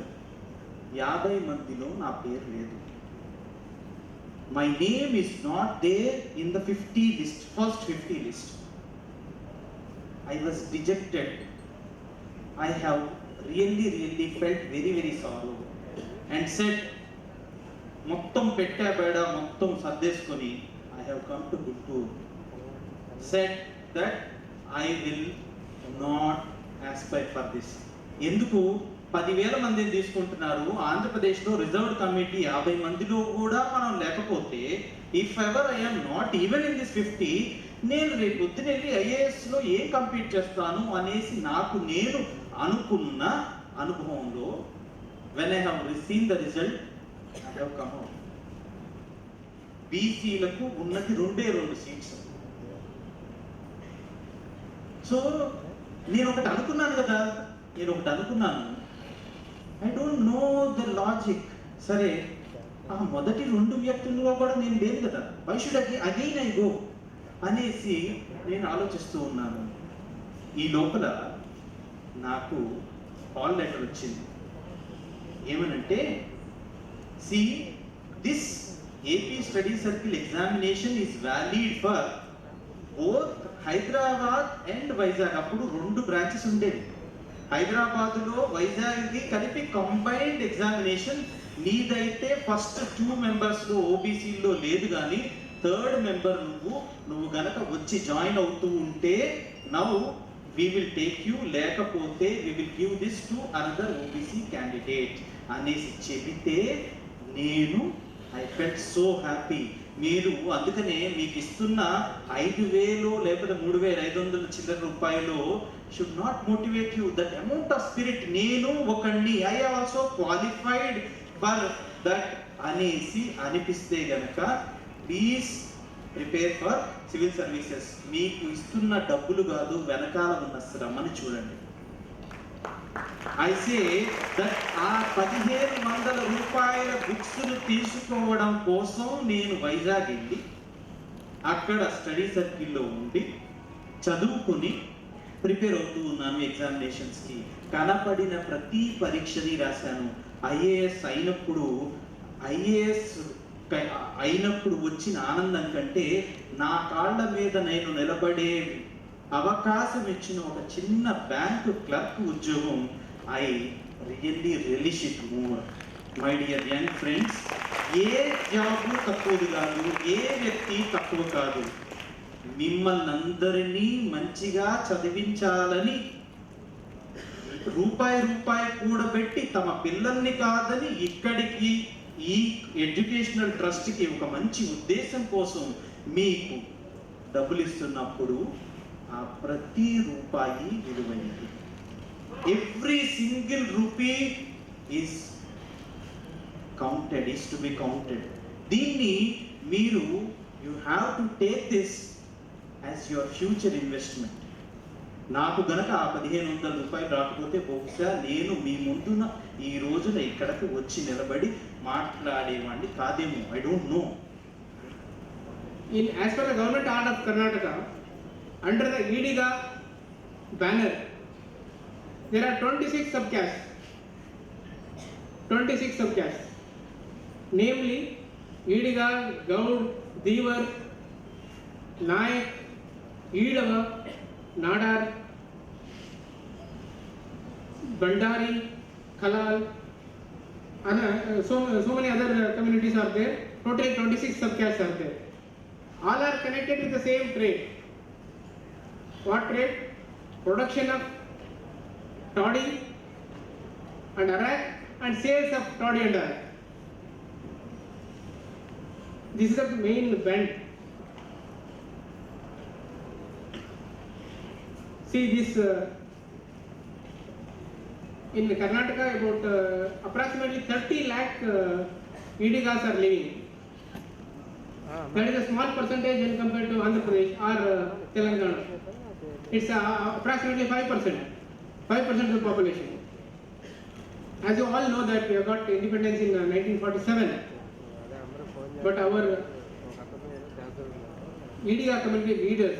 50 మందిలో నా పేరు లేదు. My name is not there in the 50 list, first 50 list. I was dejected. I have really felt very sorrow and said, మొత్తం పెట్టా బేడ మొత్తం సర్దేసుకొని I have come to Guttur. Said that I will not aspire for this. ఎందుకు 10,000 మందిని తీసుకుంటున్నారు, ఆంధ్రప్రదేశ్లో reserved committee 50 మందిలో కూడా మనం లేకపోతే, if ever I am not even in this 50, నేను రేపు పొద్దున వెళ్ళి ఐఏఎస్లో ఏం కంప్లీట్ చేస్తాను అనేసి నాకు నేను అనుకున్న అనుభవంలో, when I have receive the result I have come out. బీసీలకు ఉన్నది 2 సీట్స్. సో నేను ఒకటి అనుకున్నాను కదా, I don't know the logic. సరే, ఆ మొదటి 2 వ్యక్తుల్లో కూడా నేను లేను కదా, why should again I go అనేసి నేను ఆలోచిస్తూ ఉన్నాను. ఈ లోపల నాకు కాల్ లెటర్ వచ్చింది. ఏమనంటే, see this AP study circle examination is valid for both Hyderabad and Vizag. అప్పుడు 2 బ్రాంచెస్ ఉండేవి, హైదరాబాద్లో వైజాగ్కి కలిపి కంబైన్డ్ ఎగ్జామినేషన్. నీదైతే ఫస్ట్ 2 మెంబర్స్లో ఓబీసీలో లేదు, కానీ 3rd మెంబర్ నువ్వు గనక వచ్చి జాయిన్ అవుతూ ఉంటే now we will take you, లేకపోతే we will give this to another OBC candidate అనేసి చెబితే నేను ఐ ఫెల్ట్ సో హ్యాపీ. మీరు అందుకనే మీకు ఇస్తున్న 5,000 లేకపోతే 3,500 చిల్లర రూపాయలు should not motivate you, that amount of spirit. నేను ఒకడిని, I also qualified for that అనేసి అనిపిస్తే గనక please prepare for civil services. మీకు ఇస్తున్న డబ్బులు కాదు, వెనకాల ఉన్న శ్రమని చూడండి. ఐ సే దట్ ఆ 1,500 రూపాయల బుక్స్ను తీసుకోవడం కోసం నేను వైజాగ్ వెళ్ళి అక్కడ స్టడీ సర్కిల్లో ఉండి చదువుకుని ప్రిపేర్ అవుతూ ఉన్నాను ఎగ్జామినేషన్స్కి. కనపడిన ప్రతి పరీక్షని రాశాను. ఐఏఎస్ అయినప్పుడు వచ్చిన ఆనందం కంటే నా కాళ్ళ మీద నేను నిలబడే అవకాశం ఇచ్చిన ఒక చిన్న బ్యాంకు క్లర్క్ ఉద్యోగం, I really relish it more. My dear young friends, ఏ జాబు తక్కువది కాదు, ఏ వ్యక్తి తక్కువ కాదు. మిమ్మల్ని అందరినీ మంచిగా చదివించాలని రూపాయి కూడబెట్టి తమ పిల్లల్ని కాదని ఇక్కడికి ఈ ఎడ్యుకేషనల్ ట్రస్ట్కి ఒక మంచి ఉద్దేశం కోసం మీకు డబ్బులు ఇస్తున్నప్పుడు ఆ ప్రతి రూపాయి విలువైనది. Every single rupee is counted, is to be counted. దీన్ని మీరు you have to take this as your future investment. నాకు గనక ఆ 1,500 రూపాయలు రాకపోతే బహుశా నేను మీ ముందున ఈ రోజున ఇక్కడికి వచ్చి నిలబడి మాట్లాడేవాడిని కాదేమో. I don't no. As per the government art of Karnataka, under the Ediga banner, there are 26 subcastes. 26 subcastes, namely Ediga, Gaud, Devar, Nayak, Edava, Nadar, Bandari, Kalal, and so many other communities are there. Total 26 subcastes are there. All are connected with the same trade. What trade? Production of toddy and arrack and sales of toddy and arrack. This is the main bend. See this in Karnataka about approximately 30 lakh Edigas are living. That is a small percentage when compared to Andhra Pradesh or Telangana. It's approximately 5% of the population. As you all know that we have got independence in 1947, but our Ediga community leaders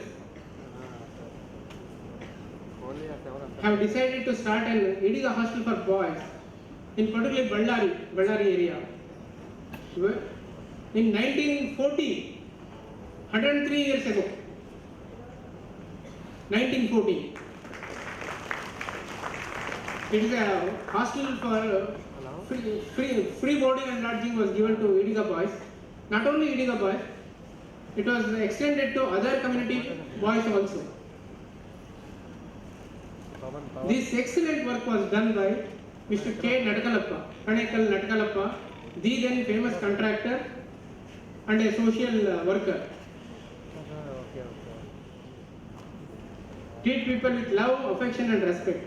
have decided to start an Ediga hostel for boys in particularly Ballari area. In 1940, 103 years ago, 1914. It is a hostel for free boarding and lodging was given to Idiga boys. Not only Idiga boys, it was extended to other community boys also. This excellent work was done by Mr. K. Natakalappa, Kanekal Natakalappa, the then famous contractor and a social worker. Treat people with love, affection and respect.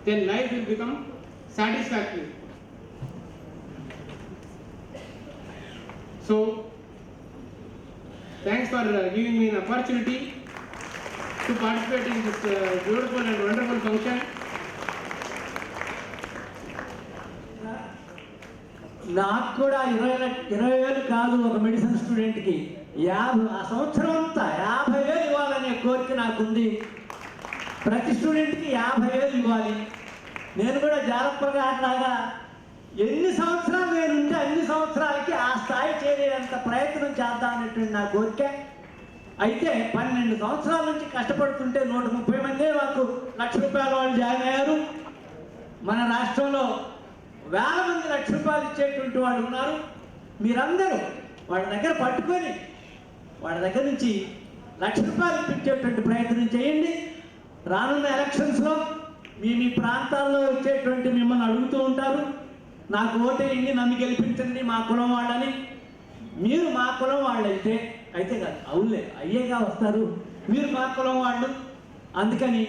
Then life will become satisfactory. So, thanks for giving me an opportunity to participate in this beautiful and wonderful function. నాకు కూడా 20,000 కాదు ఒక medicine స్టూడెంట్కి 50 ఆ సంవత్సరం అంతా 50,000 ఇవ్వాలనే కోరిక నాకుంది. ప్రతి స్టూడెంట్కి 50,000 ఇవ్వాలి. నేను కూడా జాగ్రత్తగా లాగా ఎన్ని సంవత్సరాలు నేను ఉంటే అన్ని సంవత్సరాలకి ఆ స్థాయి చేరేంత ప్రయత్నం చేద్దామనేటువంటి నా కోరిక. అయితే 12 సంవత్సరాల నుంచి కష్టపడుతుంటే 130 మందే మాకు ₹1,00,000 వాళ్ళు జాయిన్ అయ్యారు. మన రాష్ట్రంలో వేల మంది ₹1,00,000 ఇచ్చేటువంటి వాళ్ళు ఉన్నారు. మీరందరూ వాళ్ళ దగ్గర పట్టుకొని వాళ్ళ దగ్గర నుంచి ₹1,00,000 ఇప్పించేటువంటి ప్రయత్నం చేయండి. రానున్న ఎలక్షన్స్లో మీ ప్రాంతాల్లో వచ్చేటువంటి మిమ్మల్ని అడుగుతూ ఉంటారు, నాకు ఓటేయండి, నన్ను గెలిపించండి, మా కులం వాళ్ళని. మీరు మా కులం వాళ్ళు అయితే కాదు, అవునులే అయ్యేగా వస్తారు, మీరు మా కులం వాళ్ళు. అందుకని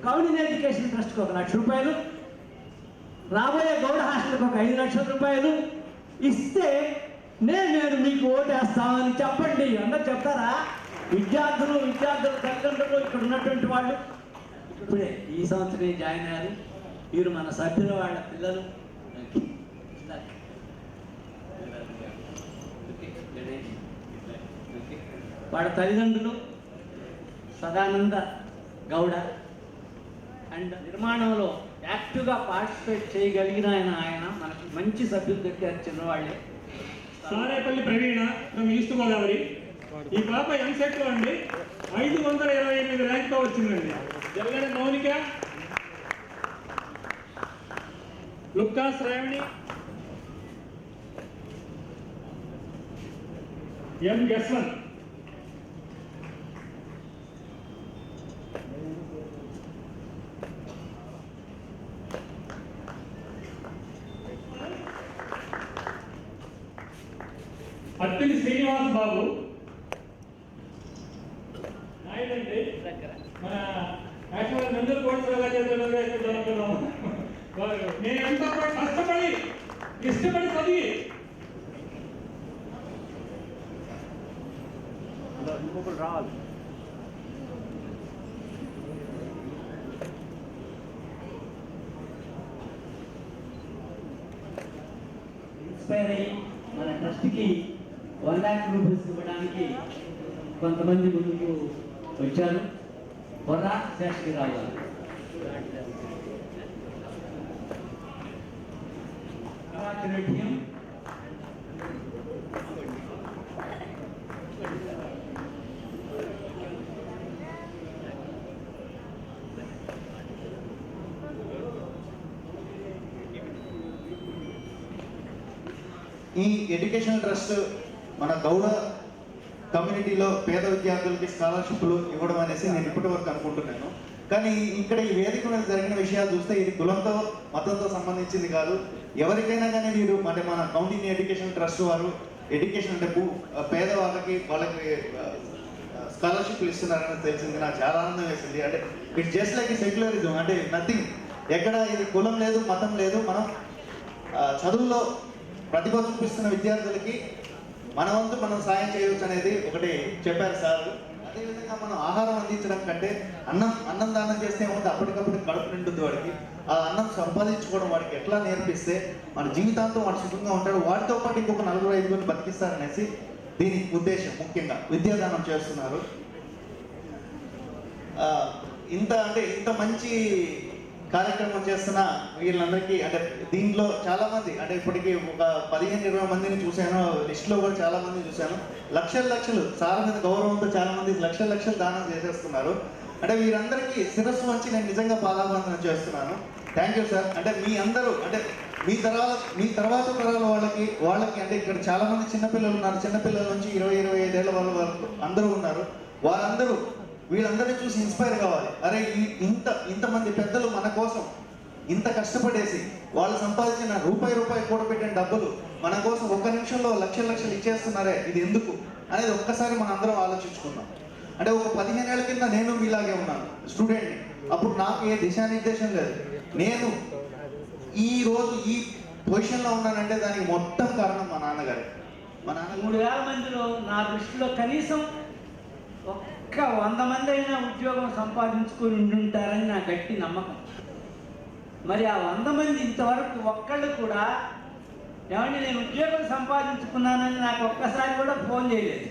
కౌండిన్ ఎడ్యుకేషన్ ట్రస్ట్కి ఒక ₹1,00,000, రాబోయే గౌడ హాస్టల్కి ఒక ₹5,00,000 ఇస్తే నేను మీకు ఓటేస్తామని చెప్పండి. అందరు చెప్తారా? విద్యార్థుల తల్లిదండ్రులు ఇక్కడ ఉన్నటువంటి వాళ్ళు ఇప్పుడే ఈ సంవత్సరం జాయిన్ అయ్యారు. వీరు మన సభ్యుల వాళ్ళ పిల్లలు. వాళ్ళ తల్లిదండ్రులు సదానంద గౌడ అండ్ నిర్మాణంలో యాక్టివ్గా పార్టిసిపేట్ చేయగలిగిన ఆయన మనకి మంచి సభ్యులు దొరికారు, చిన్నవాళ్ళే. సారేపల్లి ప్రవీణ ఫ్రమ్ ఈస్ట్ గోదావరి. ఈ పాప ఎంసెట్లో అండి 528 ర్యాంక్తో వచ్చిందండి. జరగడ మౌనిక, లుక్కా శ్రావణి, ఎం యశ్వంత్. అత్తిలి శ్రీనివాస్ బాబు నాయుడండి. మన యాక్చువల్ నందూరు కోటేశ్వర చేస్తున్నాం. నేను ఎంత కష్టపడి ఇష్టపడి చదివి ఇంకొకరు రావాలి. ఇన్స్పైర్ అయ్యి మన ట్రస్ట్కి ₹1,00,000 ఇవ్వడానికి కొంతమంది ముందుకు వచ్చారు. బొర్రా శేషగిరావు గారు. ఈ ఎడ్యుకేషన్ ట్రస్ట్ మన గౌడ కమ్యూనిటీలో పేద విద్యార్థులకి స్కాలర్షిప్లు ఇవ్వడం అనేసి నేను ఇప్పటి వరకు అనుకుంటున్నాను. కానీ ఇక్కడ ఈ వేదిక మీద జరిగిన విషయాలు చూస్తే ఇది కులంతో మతంతో సంబంధించింది కాదు. ఎవరికైనా కానీ మీరు అంటే మన కౌండిన్ ఎడ్యుకేషన్ ట్రస్ట్ వారు ఎడ్యుకేషన్ అంటే పేద వాళ్ళకి స్కాలర్షిప్లు ఇస్తున్నారని తెలిసింది. నాకు చాలా ఆనందం వేసింది. అంటే ఇట్స్ జస్ట్ లైక్ సెక్యులరిజం, అంటే నథింగ్. ఎక్కడ ఇది కులం లేదు, మతం లేదు. మనం చదువులో ప్రతిభ చూపిస్తున్న విద్యార్థులకి మన వంతు మనం సాయం చేయవచ్చు అనేది ఒకటి చెప్పారు సార్. అదేవిధంగా మనం ఆహారం అందించడం కంటే అన్నం దానం చేస్తే ఏముంది, అప్పటికప్పుడు కడుపు నిండుతుంది వాడికి. ఆ అన్నం సంపాదించుకోవడం వాడికి ఎట్లా నేర్పిస్తే మన జీవితాంతం వాడు సుఖంగా ఉంటాడు. వాటితో పాటు ఇంకొక 4-5 బతికిస్తారనేసి దీని ఉద్దేశం. ముఖ్యంగా విద్యాదానం చేస్తున్నారు. ఇంత మంచి కార్యక్రమం చేస్తున్న వీళ్ళందరికీ అంటే దీంట్లో చాలా మంది అంటే ఇప్పటికీ ఒక 15-20 మందిని చూశాను. లిస్ట్లో కూడా చాలా మంది చూశాను. లక్షలు సార్ మీద గౌరవంతో చాలా మంది లక్షలు దానం చేసేస్తున్నారు. అంటే వీరందరికీ శిరస్సు వంచి నేను నిజంగా పాదాభివందనం చేస్తున్నాను. Thank you sir. అంటే మీ అందరూ అంటే మీ తర్వాత తరాల వాళ్ళకి అంటే ఇక్కడ చాలా మంది చిన్నపిల్లలు ఉన్నారు. చిన్నపిల్లల నుంచి 20-25 ఏళ్ళ వాళ్ళు అందరూ ఉన్నారు. వీళ్ళందరినీ చూసి ఇన్స్పైర్ కావాలి. అరే ఇంతమంది పెద్దలు మన కోసం ఇంత కష్టపడేసి వాళ్ళు సంపాదించిన రూపాయి కూడబెట్టిన డబ్బులు మన కోసం ఒక్క నిమిషంలో లక్షలు ఇచ్చేస్తున్నారే, ఇది ఎందుకు అనేది ఒక్కసారి మనం అందరం ఆలోచించుకుందాం. అంటే ఒక 15 ఏళ్ల కింద నేను మీలాగే ఉన్నాను, స్టూడెంట్ని. అప్పుడు నాకు ఏ దిశానిర్దేశం లేదు. నేను ఈ రోజు ఈ పొజిషన్లో ఉన్నానంటే దానికి మొత్తం కారణం మా నాన్నగారు. 3000 మందిలో నా దృష్టిలో కనీసం ఒక్క 100 మంది అయినా ఉద్యోగం సంపాదించుకొని ఉండుంటారని నా గట్టి నమ్మకం. మరి ఆ 100 మంది ఇంతవరకు ఒక్కళ్ళు కూడా ఏమంటే నేను ఉద్యోగం సంపాదించుకున్నానని నాకు ఒక్కసారి కూడా ఫోన్ చేయలేదు.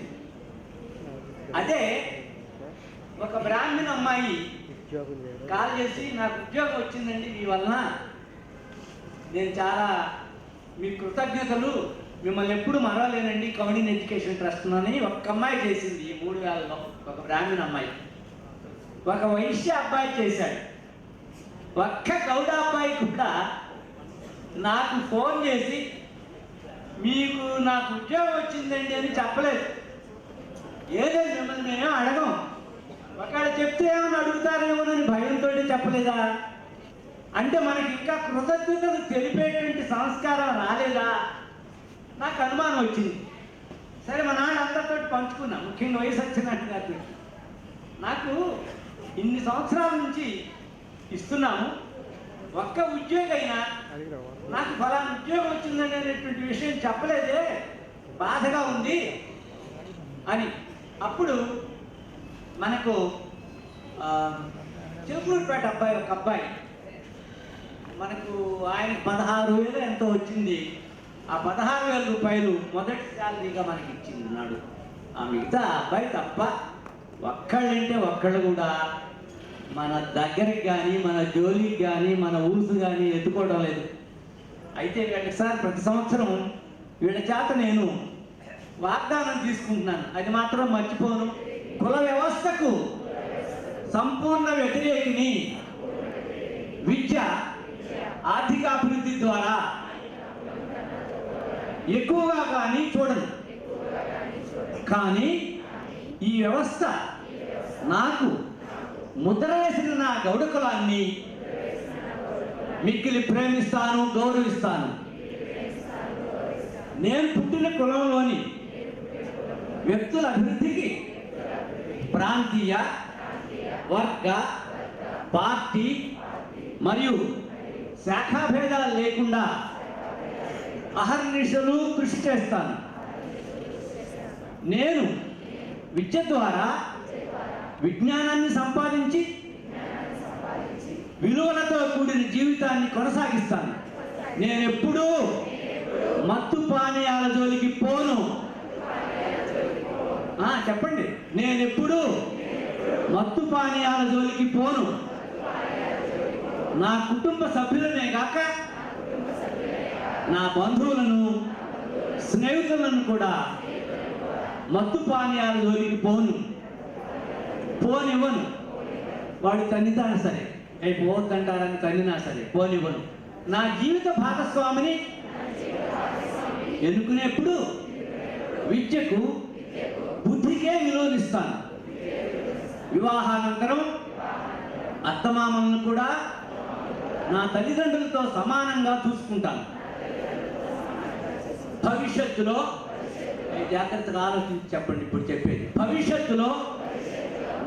అదే ఒక బ్రాహ్మణ అమ్మాయి కాల్ చేసి నాకు ఉద్యోగం వచ్చిందండి మీ వలన, నేను చాలా మీ కృతజ్ఞతలు, మిమ్మల్ని ఎప్పుడు మరవలేనండి కౌండిన్ ఎడ్యుకేషన్ ట్రస్ట్ అని ఒక్క అమ్మాయి చేసింది. ఈ 3000లో ఒక బ్రాహ్మణ అమ్మాయి, ఒక వైశ్య అబ్బాయి చేశాడు. ఒక్క గౌడ అబ్బాయి కూడా నాకు ఫోన్ చేసి మీకు నాకు ఉద్యోగం వచ్చిందండి అని చెప్పలేదు. ఏదో మిమ్మల్ని మేమేం అడగం, ఒకవేళ చెప్తే ఏమని అడుగుతారేమోనని భయంతో చెప్పలేదా అంటే మనకి ఇంకా కృతజ్ఞతలు తెలిపేటువంటి సంస్కారం రాలేదా నాకు అనుమానం వచ్చింది. సరే మా నాన్న అందరితో పంచుకున్నా, ముఖ్యంగా వయసు వచ్చినట్టు గారితో. నాకు ఇన్ని సంవత్సరాల నుంచి ఇస్తున్నాము, ఒక్క ఉద్యోగం అయినా నాకు ఫలానా ఉద్యోగం వచ్చిందని అనేటువంటి విషయం చెప్పలేదే, బాధగా ఉంది అని. అప్పుడు మనకు చిలుకూరుపేట అబ్బాయి ఒక అబ్బాయి మనకు ఆయన 16,000 ఎంతో వచ్చింది. ఆ 16,000 రూపాయలు మొదటి శాలరీగా మనకి ఇచ్చింది నాడు. ఆ మిగతా అబ్బాయి తప్ప ఒక్కళ్ళంటే ఒక్కళ్ళు కూడా మన దగ్గరికి కానీ మన జోలికి కానీ మన ఊసు కానీ ఎత్తుకోవడం లేదు. అయితే వీళ్ళకి సార్ ప్రతి సంవత్సరం వీళ్ళ చేత నేను వాగ్దానం తీసుకుంటున్నాను, అది మాత్రం మర్చిపోను. కుల వ్యవస్థకు సంపూర్ణ వ్యతిరేకిని, విద్య ఆర్థికాభివృద్ధి ద్వారా ఎక్కువగా కానీ చూడను, కానీ ఈ వ్యవస్థ నాకు ముద్ర వేసిన నా గౌడ కులాన్ని మిక్కిలి ప్రేమిస్తాను, గౌరవిస్తాను. నేను పుట్టిన కులంలోని వ్యక్తుల అభివృద్ధికి ప్రాంతీయ, వర్గ, పార్టీ మరియు శాఖాభేదాలు లేకుండా అహర్నిశలు కృషి చేస్తాను. నేను విద్య ద్వారా విజ్ఞానాన్ని సంపాదించి విలువలతో కూడిన జీవితాన్ని కొనసాగిస్తాను. నేను ఎప్పుడూ మత్తు పానీయాల జోలికి పోను. చెప్పండి, నేను ఎప్పుడూ మత్తు పానీయాల జోలికి పోను. నా కుటుంబ సభ్యులనే కాక నా బంధువులను, స్నేహితులను కూడా మత్తు పానీయాల జోలికి పోనివ్వను. వాడు తన్నితా సరే, రేపు పోవద్దంటారని తన్నినా సరే పోనివ్వను. నా జీవిత భాగస్వామిని ఎన్నుకునేప్పుడు విద్యకు, బుద్ధికే విలువనిస్తాను. వివాహానంతరం అత్తమామలను కూడా నా తల్లిదండ్రులతో సమానంగా చూసుకుంటాను. భవిష్యత్తులో జాగ్రత్తగా ఆలోచించి చెప్పండి, ఇప్పుడు చెప్పేది. భవిష్యత్తులో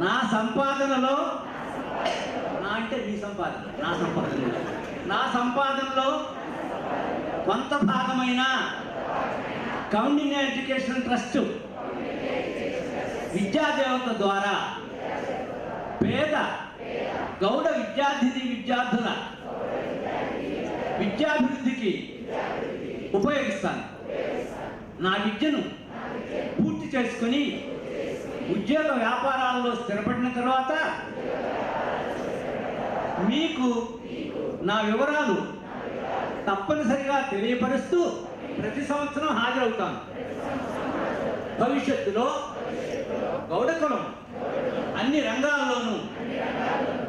నా సంపాదనలో, నా అంటే మీ సంపాదన, నా సంపాదనలో కొంత భాగమైన కౌండిన్య ఎడ్యుకేషన్ ట్రస్ట్ విద్యాదేవత ద్వారా పేద గౌడ విద్యార్థుల విద్యాభివృద్ధికి ఉపయోగిస్తాను. నా విద్యను పూర్తి చేసుకొని ఉద్యోగ వ్యాపారాల్లో స్థిరపడిన తర్వాత మీకు నా వివరాలు తప్పనిసరిగా తెలియపరుస్తూ ప్రతి సంవత్సరం హాజరవుతాను. భవిష్యత్తులో గౌడ కులం అన్ని రంగాల్లోనూ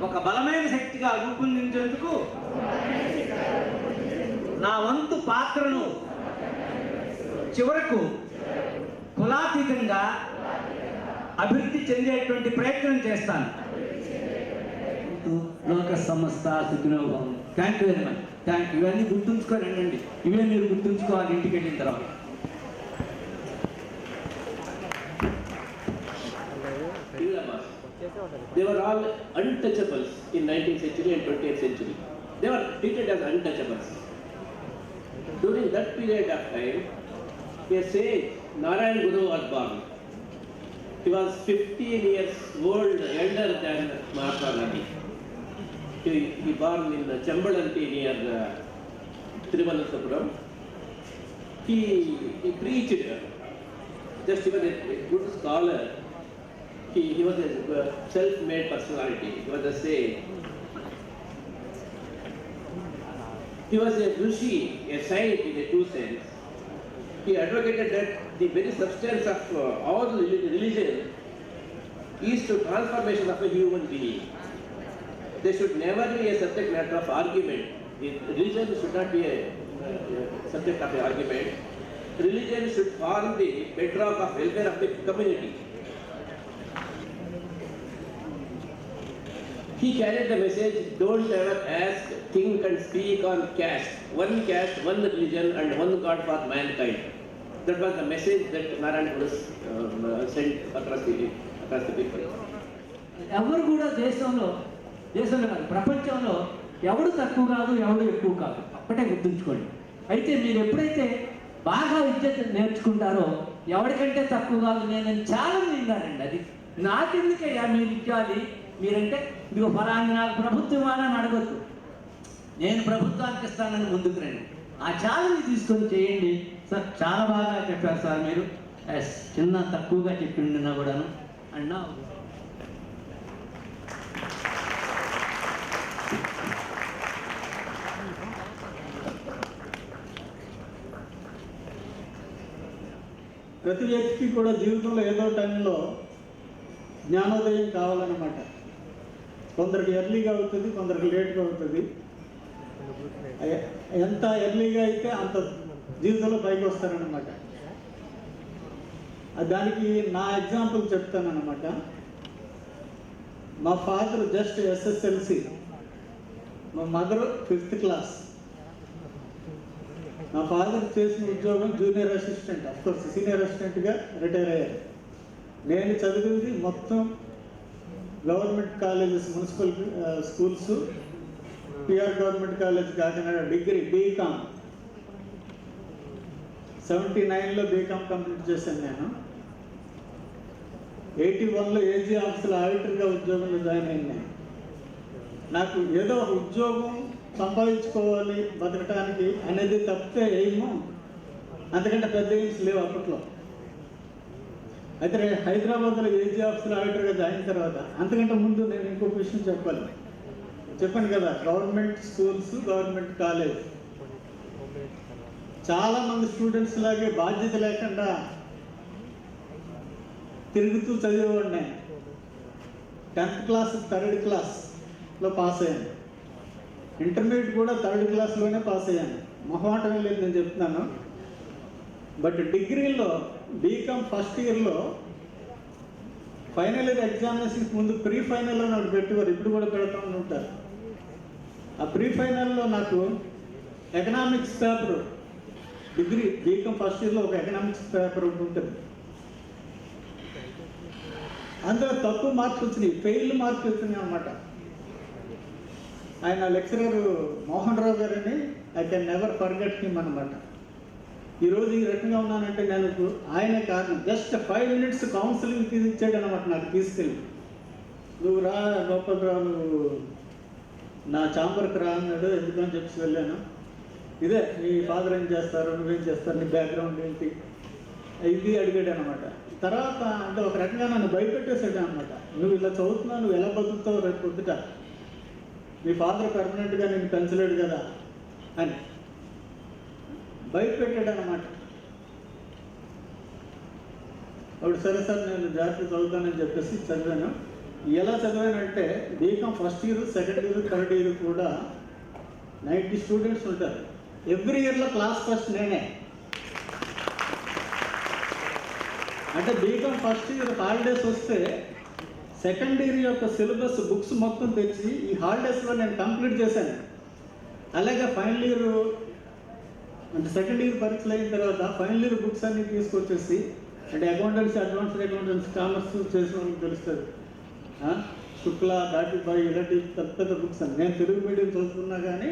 ఒక బలమైన శక్తిగా రూపొందించేందుకు నా వంతు పాత్రను చివరకు కులాతీతంగా అభివృద్ధి చెందేటువంటి ప్రయత్నం చేస్తాను. లోక సమస్త సుఖినోభవం. Thank you very much. Thank you. ఇవన్నీ గుర్తుంచుకొని రండి. ఇవే మీరు గుర్తుంచుకోవాలి ఇంటికి వెళ్ళిన తర్వాత. They were all untouchables in 19th century and 20th century. They were treated as untouchables. During that period of time, a sage, Narayan Guru, was born. He was 15 years old, elder than Mahatma Gandhi. He born in Chambalanti near Thiruvananthapuram. He preached, just even a good scholar. He was a self-made personality. He was a sage. He was a rishi, a saint in a true sense. He advocated that the very substance of all religion is to transformation of a human being. They should never be a subject matter of argument. Religion should not be a subject of argument. Religion should form the bedrock of welfare of the community. He carried the message, don't ever ask, think and speak on caste, one religion and one God for mankind. That was the message that Narayan Guru sent across the people. ఎవరు కూడా దేశంలో కాదు ప్రపంచంలో ఎవడు తక్కువ కాదు, ఎవడు ఎక్కువ కాదు, ఒక్కటే గుర్తుంచుకోండి. అయితే మీరు ఎప్పుడైతే బాగా విద్య నేర్చుకుంటారో ఎవరికంటే తక్కువ కాదు నేనని చాలా విన్నానండి. అది నాకెందుకయ్యా మీరు ఇవ్వాలి, మీరంటే ఇదిగో ఫలాన్ని నాకు ప్రభుత్వం ఇవ్వాలని అడగొద్దు, నేను ప్రభుత్వానికి ఇస్తానని ముందుకు రండి. ఆ ఛాలెంజ్ తీసుకొని చేయండి. సార్ చాలా బాగా చెప్పారు సార్ మీరు. చిన్న తక్కువగా చెప్పిండినా కూడాను అన్నా. ప్రతి వ్యక్తికి కూడా జీవితంలో ఏదో టైంలో జ్ఞానోదయం కావాలన్నమాట. కొందరికి ఎర్లీగా అవుతుంది, కొందరికి లేట్గా అవుతుంది. ఎంత ఎర్లీగా అయితే అంత జీవితంలో పైకి వస్తారనమాట. దానికి నా ఎగ్జాంపుల్ చెప్తానన్నమాట. మా ఫాదర్ జస్ట్ ఎస్ఎస్ఎల్సి, మా మదర్ 5th క్లాస్. మా ఫాదర్ చేసిన ఉద్యోగం జూనియర్ అసిస్టెంట్, అఫ్కోర్స్ సీనియర్ అసిస్టెంట్గా రిటైర్ అయ్యారు. నేను చదివింది మొత్తం government colleges, municipal schools, PR government college Kakinada, degree BCom 79లో బీకామ్ కంప్లీట్ చేశాను నేను. 81లో ఏజీ ఆఫీసులో ఆడిటర్గా ఉద్యోగంలో జాయిన్ అయింది. నాకు ఏదో ఒక ఉద్యోగం సంపాదించుకోవాలి బతకటానికి అనేది తప్పితే ఏమో అంతకంటే పెద్ద ఎయిమ్స్ లేవు అప్పట్లో. అయితే హైదరాబాద్లో ఏజీ ఆఫీసులో ఆడిటర్గా జాయిన్ తర్వాత అంతకంటే ముందు నేను ఇంకొక విషయం చెప్పాను కదా, గవర్నమెంట్ స్కూల్స్, గవర్నమెంట్ కాలేజ్ చాలామంది స్టూడెంట్స్ లాగే బాధ్యత లేకుండా తిరుగుతూ చదివేవాడిని. 10th క్లాస్ 3rd క్లాస్లో పాస్ అయ్యాను. ఇంటర్మీడియట్ కూడా 3rd క్లాస్లోనే పాస్ అయ్యాను. మొహమాటం లేదు నేను చెప్తున్నాను. బట్ డిగ్రీలో బీకామ్ ఫస్ట్ ఇయర్లో ఫైనల్ ఇయర్ ఎగ్జామినేషన్కి ముందు ప్రీ ఫైనల్లో నాకు పెట్టేవారు, ఇప్పుడు కూడా పెడతా ఉంటారు. ఆ ప్రీ ఫైనల్లో నాకు economics paper, degree BCom first ఇయర్లో ఒక ఎకనామిక్స్ పేపర్ ఉంటుంది. అందులో తక్కువ మార్క్స్ వచ్చినాయి, ఫెయిల్ మార్క్స్ వచ్చినాయి అన్నమాట. ఆయన లెక్చరర్ మోహన్ రావు గారని, I can never forget him అనమాట. ఈరోజు ఈ రకంగా ఉన్నానంటే నేను ఆయనే కారణం. జస్ట్ 5 minutes కౌన్సిలింగ్ ఇచ్చాడు అనమాట నాకు తీసుకెళ్ళి. నువ్వు రా గోపాలరావు, నువ్వు నా ఛాంబర్కి రా అన్నాడు. ఎందుకని చెప్పి వెళ్ళాను. ఇదే నీ ఫాదర్ ఏం చేస్తారు, నువ్వేం చేస్తారు, నీ బ్యాక్గ్రౌండ్ ఏంటి, ఇది అడిగాడు అనమాట. తర్వాత అంటే ఒక రకంగా నన్ను భయపెట్టేసాడు అనమాట. నువ్వు ఇలా చదువుతున్నావు, నువ్వు ఎలా బతుకుతావు రేపు పొద్దుట, మీ ఫాదర్ పర్మనెంట్గా నేను పెంచలేడు కదా అని భయపెట్టాడు అనమాట. అప్పుడు సరే సార్ నేను జాగ్రత్త చదువుతానని చెప్పేసి చదివాను. ఎలా చదివానంటే BCom first year, second year, third year కూడా 90 స్టూడెంట్స్ ఉంటారు. ఎవ్రీ ఇయర్లో క్లాస్ ఫస్ట్ నేనే. అంటే బీకామ్ ఫస్ట్ ఇయర్ హాలిడేస్ వస్తే సెకండ్ ఇయర్ యొక్క సిలబస్ బుక్స్ మొత్తం తెచ్చి ఈ హాలిడేస్లో నేను కంప్లీట్ చేశాను. అలాగే ఫైనల్ ఇయర్ అంటే సెకండ్ ఇయర్ పరీక్షలు అయిన తర్వాత ఫైనల్ ఇయర్ బుక్స్ అన్ని తీసుకొచ్చేసి, అంటే అకౌంటెన్సీ, అడ్వాన్స్డ్ అకౌంటెన్సీ, కామర్స్ చేసిన వాళ్ళకి తెలుస్తుంది, శుక్ల, దాటిబాయి ఇలాంటి పెద్ద పెద్ద బుక్స్ అని. నేను తెలుగు మీడియం చదువుకున్నా కానీ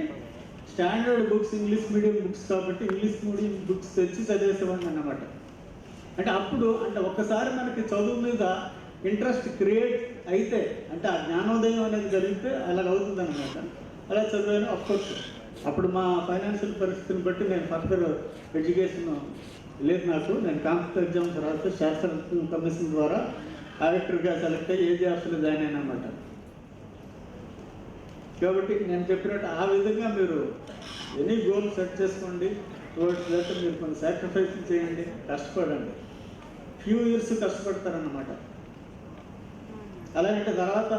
standard books English medium books కాబట్టి ఇంగ్లీష్ మీడియం బుక్స్ తెచ్చి చదివేసేవాడిని అన్నమాట. అంటే అప్పుడు అంటే ఒక్కసారి మనకి చదువు మీద ఇంట్రెస్ట్ క్రియేట్ అయితే, అంటే ఆ జ్ఞానోదయం అనేది జరిగితే అలాగ అవుతుంది అనమాట. అలా చదివాను. అఫ్కోర్స్ అప్పుడు మా ఫైనాన్షియల్ పరిస్థితిని బట్టి నేను ఫర్దర్ ఎడ్యుకేషన్ లేదు నాకు. నేను కాంపిటేటివ్ ఎగ్జామ్స్ రాస్తే శాస్త్ర కమిషన్ ద్వారా డైరెక్టర్గా సెలెక్ట్ అయ్యి ఏజీఆర్సీలో జాయిన్ అయిన అనమాట. కాబట్టి నేను చెప్పినట్టు ఆ విధంగా మీరు ఎనీ గోల్ సెట్ చేసుకోండి. టువర్డ్స్ దట్ మీరు కొన్ని సాక్రిఫైస్ చేయండి, కష్టపడండి. ఫ్యూ ఇయర్స్ కష్టపడతారన్నమాట. అలాంటి తర్వాత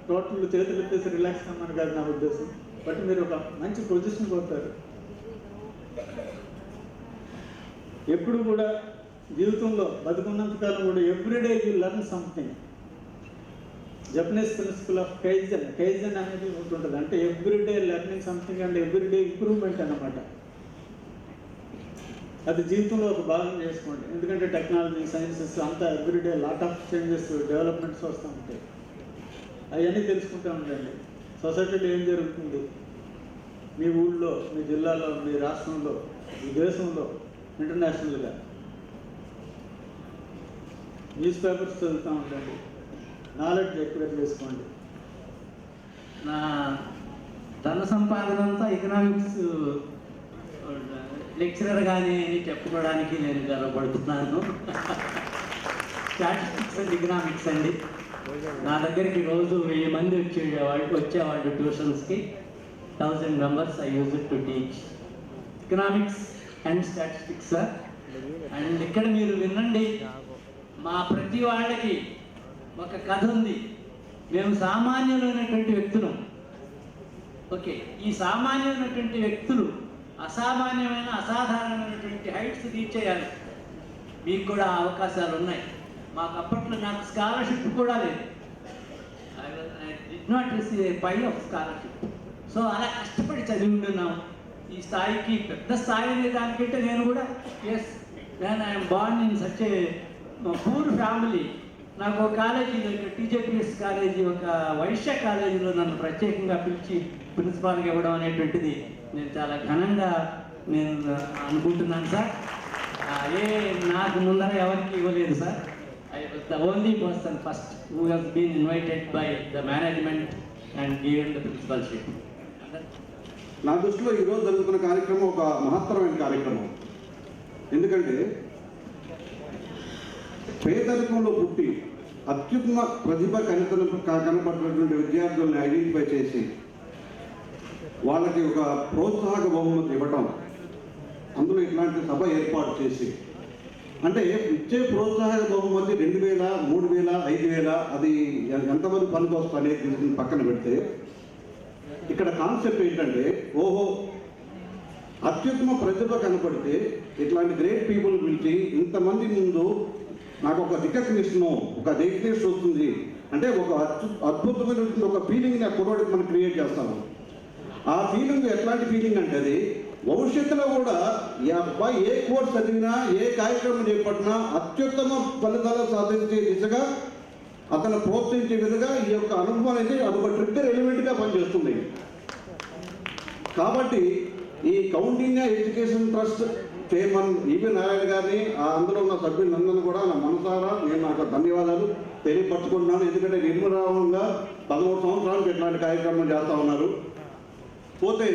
టోటల్ చేతులు ఎత్తేసి రిలాక్స్ అవ్వమని కాదు నా ఉద్దేశం. బట్ మీరు ఒక మంచి పొజిషన్ పోతారు. ఎప్పుడు కూడా జీవితంలో బతుకున్నంతకాలం కూడా everyday you learn something. Japanese principle of kaizen, kaizen అనేది ఉంటుంది. అంటే everyday learning something and everyday improvement అన్నమాట. అది జీవితంలో ఒక భాగం చేసుకోండి. ఎందుకంటే టెక్నాలజీ, సైన్సెస్ అంతా everyday lot of changes, developments వస్తూ ఉంటాయి. అవన్నీ తెలుసుకుంటూ ఉండండి. సొసైటీలో ఏం జరుగుతుంది మీ ఊళ్ళో, మీ జిల్లాలో, మీ రాష్ట్రంలో, మీ దేశంలో, ఇంటర్నేషనల్గా. న్యూస్ పేపర్స్ చదువుతూ ఉండండి. నాలెడ్జ్ ఎక్వైర్ చేసుకోండి. నా ధన సంపాదన అంతా ఎకనామిక్స్ లెక్చరర్ కానీ చెప్పుకోవడానికి నేను గర్వపడుతున్నాను. స్టాటిస్టిక్స్ అండ్ ఎకనామిక్స్ అండి. నా దగ్గరికి రోజు 1000 మంది వచ్చేవాళ్ళు ట్యూషన్స్కి. 1000 members I use to teach economics and statistics. And ఇక్కడ మీరు వినండి, మా ప్రతి వాళ్ళకి ఒక కథ ఉంది. మేము సామాన్యులైనటువంటి వ్యక్తులం. ఓకే, ఈ సామాన్యమైనటువంటి వ్యక్తులు అసామాన్యమైన, అసాధారణమైనటువంటి హైట్స్ రీచ్ అయ్యారు. మీకు కూడా అవకాశాలు ఉన్నాయి. మాకు అప్పట్లో నాకు స్కాలర్షిప్ కూడా లేదు. I did not receive a pie of scholarship. So అలా కష్టపడి చదివి ఉన్నాం ఈ స్థాయికి. పెద్ద స్థాయి అనే దానికంటే నేను కూడా నేను I'm born in such a poor family. నాకు ఒక కాలేజీలో, టీజేపీఎస్ కాలేజీ, ఒక వైశ్య కాలేజీలో నన్ను ప్రత్యేకంగా పిలిచి ప్రిన్సిపాల్గా ఇవ్వడం అనేటువంటిది నేను చాలా ఘనంగా నేను అనుకుంటున్నాను సార్. నాకు ముందర ఎవరికి ఇవ్వలేదు sir. I was the only person first who has been invited by the management and given the ప్రిన్సిపల్షిప్. నా దృష్టిలో ఈరోజు జరుగుతున్న కార్యక్రమం ఒక మహత్తరమైన కార్యక్రమం. ఎందుకంటే పేదరికంలో పుట్టి అత్యుత్తమ ప్రతిభ కనపడినటువంటి విద్యార్థుల్ని ఐడెంటిఫై చేసి వాళ్ళకి ఒక ప్రోత్సాహక బహుమతి ఇవ్వటం, అందులో ఇట్లాంటి సభ ఏర్పాటు చేసి, అంటే ఇచ్చే ప్రోత్సాహక బహుమతి 2000, 3000, 5000 అది ఎంతమంది పనికి వస్తుంది అనేది పక్కన పెడితే, ఇక్కడ కాన్సెప్ట్ ఏంటంటే, ఓహో అత్యుత్తమ ప్రతిభ కనపడితే ఇట్లాంటి గ్రేట్ పీపుల్ పిలిచి ఇంతమంది ముందు నాకు ఒక రికగ్నిషన్, ఒక రికగ్నిషన్ వస్తుంది అంటే ఒక అద్భుతమైనటువంటి ఒక ఫీలింగ్ ఆ కుర్రోడికి మనం క్రియేట్ చేస్తాము. ఆ ఫీలింగ్ ఎట్లాంటి ఫీలింగ్ అంటే అది భవిష్యత్తులో కూడా ఈ అబ్బాయి ఏ కోర్స్ చదివినా, ఏ కార్యక్రమం చేపట్టినా అత్యుత్తమ ఫలితాలు సాధించే దిశగా అతను ప్రోత్సహించే విధంగా ఈ యొక్క అనుభవం అనేది అదొక ట్రిగ్గర్ ఎలిమెంట్గా పనిచేస్తుంది. కాబట్టి ఈ కౌండిన్య ఎడ్యుకేషన్ ట్రస్ట్ చైర్మన్ ఈవి నారాయణ గారిని, అందులో ఉన్న సభ్యులందరూ కూడా నా మనసారా నేను నాకు ధన్యవాదాలు తెలియపరచుకుంటున్నాను. ఎందుకంటే నిర్మలంగా 13 సంవత్సరాలకు ఇట్లాంటి కార్యక్రమం చేస్తూ ఉన్నారు. పోతే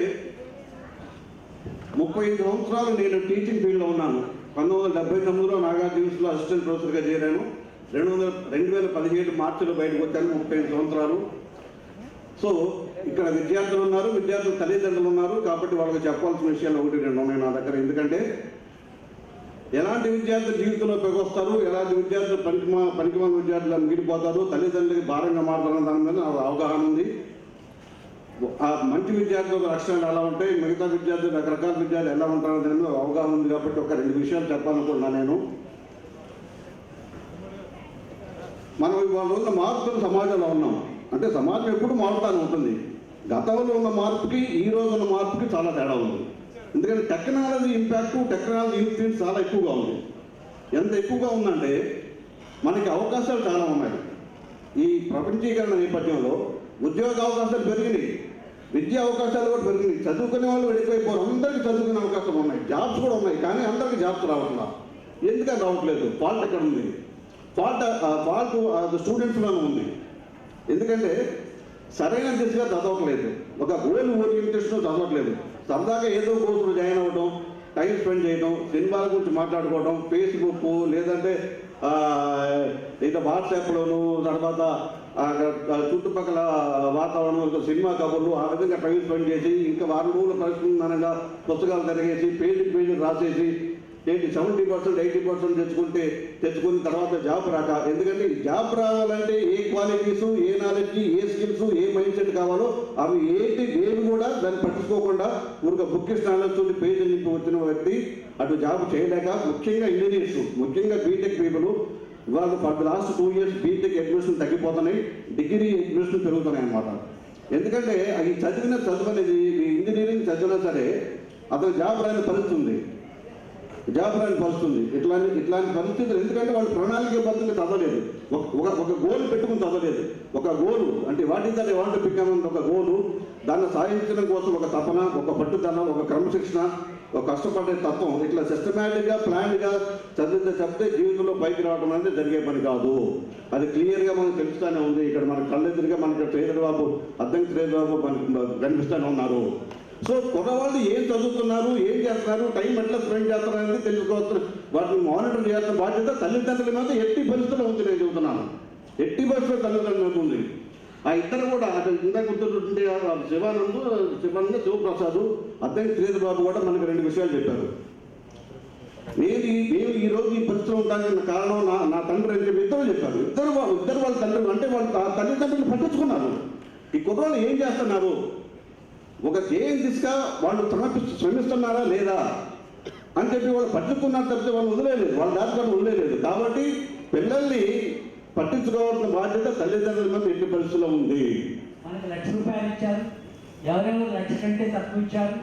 35 సంవత్సరాలు నేను టీచింగ్ ఫీల్డ్లో ఉన్నాను. 1979లో నాగార్జునలో అసిస్టెంట్ ప్రొఫెసర్గా చేరాను. 2017 మార్చిలో బయటకు వచ్చాను. 35 సంవత్సరాలు. సో ఇక్కడ విద్యార్థులు ఉన్నారు, విద్యార్థుల తల్లిదండ్రులు ఉన్నారు. కాబట్టి వాళ్ళకి చెప్పాల్సిన విషయాలు 1-2 ఉన్నాయి నా దగ్గర. ఎందుకంటే ఎలాంటి విద్యార్థులు జీవితంలో పెగొస్తారు, ఎలాంటి విద్యార్థులు పనికిమాల విద్యార్థులు మిగిలిపోతారు, తల్లిదండ్రులకి భారంగా మారుతారన్న దాని మీద నాకు అవగాహన ఉంది. ఆ మంచి విద్యార్థులకు లక్షణాలు ఎలా ఉంటాయి, మిగతా విద్యార్థులు రకరకాల విద్యార్థులు ఎలా ఉంటారో దాని మీద అవగాహన ఉంది. కాబట్టి ఒక 2 విషయాలు చెప్పాలనుకుంటున్నాను నేను. మనం ఇవాళ రోజున మారుతున్న సమాజంలో ఉన్నాం. అంటే సమాజం ఎప్పుడు మారుతూనే ఉంటుంది. గతంలో ఉన్న మార్పుకి ఈ రోజు ఉన్న మార్పుకి చాలా తేడా ఉంది. ఎందుకంటే టెక్నాలజీ ఇంపాక్ట్, టెక్నాలజీ ఇన్ఫ్లుయెన్స్ చాలా ఎక్కువగా ఉంది. ఎంత ఎక్కువగా ఉందంటే మనకి అవకాశాలు చాలా ఉన్నాయి. ఈ ప్రపంచీకరణ నేపథ్యంలో ఉద్యోగ అవకాశాలు పెరిగినాయి, విద్యా అవకాశాలు కూడా పెరిగినాయి. చదువుకునే వాళ్ళు ఎక్కువైపోరు, అందరికీ చదువుకునే అవకాశాలు ఉన్నాయి, జాబ్స్ కూడా ఉన్నాయి. కానీ అందరికీ జాబ్స్ రావట్లా. ఎందుకని రావట్లేదు? ఫాల్ట్ ఎక్కడ ఉంది? ఫాల్ట్ స్టూడెంట్స్లోనే ఉంది. ఎందుకంటే సరైన దిశగా చదవట్లేదు, ఒక గోల్ ఓరియంటేషన్ చదవట్లేదు. సరదాగా ఏదో కోర్సులు జాయిన్ అవ్వడం, టైం స్పెండ్ చేయడం, సినిమాల గురించి మాట్లాడుకోవడం, ఫేస్బుక్ లేదంటే ఇక వాట్సాప్లోను, తర్వాత చుట్టుపక్కల వాతావరణం, సినిమా కబుర్లు, ఆ విధంగా టైం స్పెండ్ చేసి ఇంకా వారం రోజుల పరిస్థితులనగా పుస్తకాలు తిరిగేసి పేజీలు రాసేసి 70%, 80% తెచ్చుకుని తర్వాత జాబ్ రాక. ఎందుకంటే జాబ్ రావాలంటే ఏ క్వాలిటీస్, ఏ నాలెడ్జ్, ఏ స్కిల్స్, ఏ మైండ్ సెట్ కావాలో అవి ఏవి కూడా దాన్ని పట్టించుకోకుండా ఊరిక బుక్కిష్ నాలెడ్జ్ పేజీ నింపి వచ్చిన వ్యక్తి అటు జాబ్ చేయలేక, ముఖ్యంగా ఇంజనీర్స్, ముఖ్యంగా బీటెక్ పీపుల్ ఇవాళ for the last 2 years BTech admission తగ్గిపోతున్నాయి, డిగ్రీ అడ్మిషన్ పెరుగుతున్నాయి అన్నమాట. ఎందుకంటే అది చదువు అనేది ఇంజనీరింగ్ చదివినా సరే అతను జాబ్ రాని పరిస్థితి ఉంది. ఇట్లాంటి పరిస్థితులు. ఎందుకంటే వాళ్ళు ప్రణాళికబద్ధంగా చదవలేదు, ఒక గోల్ పెట్టుకుని చదవలేదు. ఒక గోలు అంటే వాటి దాన్ని వాంట్ బికమ్ ఒక గోలు, దాన్ని సాధించడం కోసం ఒక తపన, ఒక పట్టుదల, ఒక క్రమశిక్షణ, ఒక కష్టపడే తత్వం, ఇట్లా సిస్టమేటిక్గా ప్లాన్గా చెప్తే జీవితంలో పైకి రావడం అనేది జరిగే పని కాదు. అది క్లియర్గా మనకు తెలుస్తూనే ఉంది. ఇక్కడ మన కళ్ళెదురుగా మనకి శ్రీధరబాబు మనకు కనిపిస్తూనే ఉన్నారు. సో కొత్తవాళ్ళు ఏం చదువుతున్నారు, ఏం చేస్తున్నారు, టైం ఎట్లా స్పెండ్ చేస్తున్నారు అనేది తెలుసుకోవచ్చు. వాటిని మానిటర్ చేయాల్సిన బాధ్యత తల్లిదండ్రుల మీద ఎట్టి పరిస్థితుల్లో ఉంది. నేను చెబుతున్నాను, ఎట్టి పరిస్థితుల్లో తల్లిదండ్రుల మీద ఉంది. ఆ ఇద్దరు కూడా అటు ఇందాక గుర్తుంటే శివానంద్, శివప్రసాద్, అద్దెకి శ్రీధరబాబు కూడా మనకు 2 విషయాలు చెప్పారు. నేను ఈరోజు ఈ పరిస్థితిలో ఉండడానికి కారణం నా తండ్రి అని చెప్పి ఇద్దరు చెప్పారు. ఇద్దరు వాళ్ళ తండ్రులు అంటే వాళ్ళు తల్లిదండ్రులు పట్టించుకున్నారు. ఈ కుర్రాళ్ళు ఏం చేస్తున్నారు, ఒక ధ్యేయం దిశగా వాళ్ళు శ్రమిస్తున్నారా లేదా అని చెప్పి వాళ్ళు పట్టుకున్నారు తప్పితే వాళ్ళు వదిలేదు, వాళ్ళ దారిని వదిలేదు. కాబట్టి పిల్లల్ని పట్టించుకోవాల్సిన బాధ్యత తల్లిదండ్రుల మీద ఎట్టి పరిస్థితుల్లో ఉంది. మనకు ₹1,00,000 ఇచ్చారు, ఎవరెవరు 1,00,000 కంటే తక్కువ ఇచ్చారు,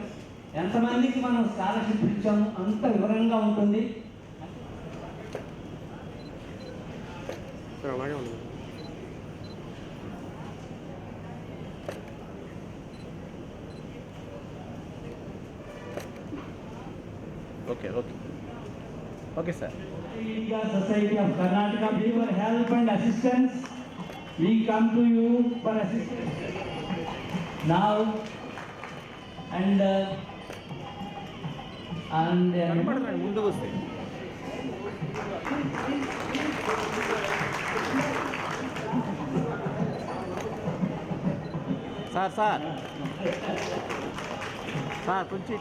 ఎంతమందికి మనం స్కాలర్షిప్ ఇచ్చాము, అంత వివరంగా ఉంటుంది. Okay sir. Society of Karnataka, we were help and assistance. We come to you for assistance now, and ముందుకు వస్తే సార్ కొంచెం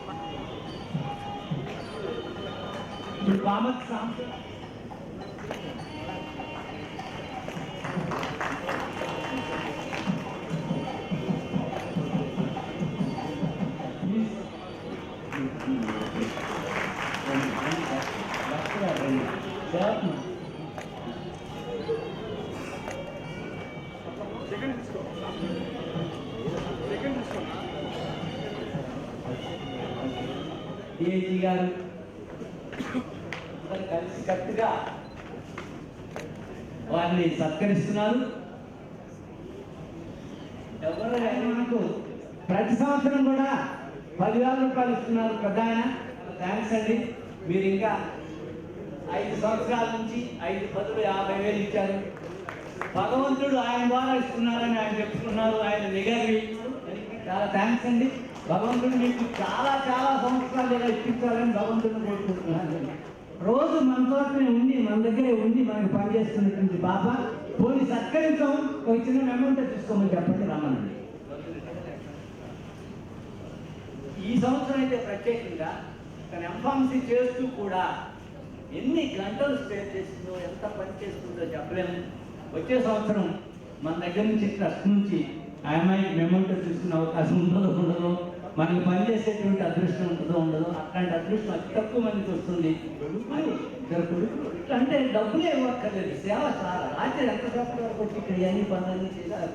డిఐజీ గారు కలిసి కట్టుగా వారిని సత్కరిస్తున్నారు. ఎవరైనా మనకు ప్రతి సంవత్సరం కూడా ₹10,000 ఇస్తున్నారు. పెద్ద ఆయన థ్యాంక్స్ అండి. మీరు ఇంకా 5 సంవత్సరాల నుంచి 5 పదులు 50,000 ఇచ్చారు. భగవంతుడు ఆయన ద్వారా ఇస్తున్నారని ఆయన చెప్తున్నారు. ఆయన నిగర్వి చాలా థ్యాంక్స్ అండి. భగవంతుడు మీకు చాలా చాలా సంవత్సరాలు ఇలా ఇప్పించాలని భగవంతుడిని కోరుకుంటున్నాను. రోజు మనతోనే ఉండి మన దగ్గరే ఉండి మనకి పనిచేస్తున్నటువంటి పాప పోనీ సత్కరించాం, ఒక చిన్న అమౌంట్ తీసుకోమని చెప్పండి రమ్మనండి. ఈ సంవత్సరం అయితే ప్రత్యేకంగా తన ఎంఫార్మసీ చేస్తూ కూడా ఎన్ని గంటలు స్పేర్ చేసిందో, ఎంత పని చేస్తుందో చెప్పలేము. వచ్చే సంవత్సరం మన దగ్గర నుంచి ట్రస్ట్ నుంచి ఆ అమ్మాయికి మెమోంటో తీసుకునే అవకాశం ఉండదో మనకి పనిచేసేటువంటి అదృష్టం ఉండదో అట్లాంటి అదృష్టం అతి తక్కువ మందికి వస్తుంది. అని ఇద్దరు కొడుకులు అంటే డబ్బులే ఇవ్వక్కర్లేదు, సేవ చాలా. రాత్రి ఎంత సేపటి వరకు వచ్చి ఇక్కడ అన్ని పనులన్నీ చేశారు.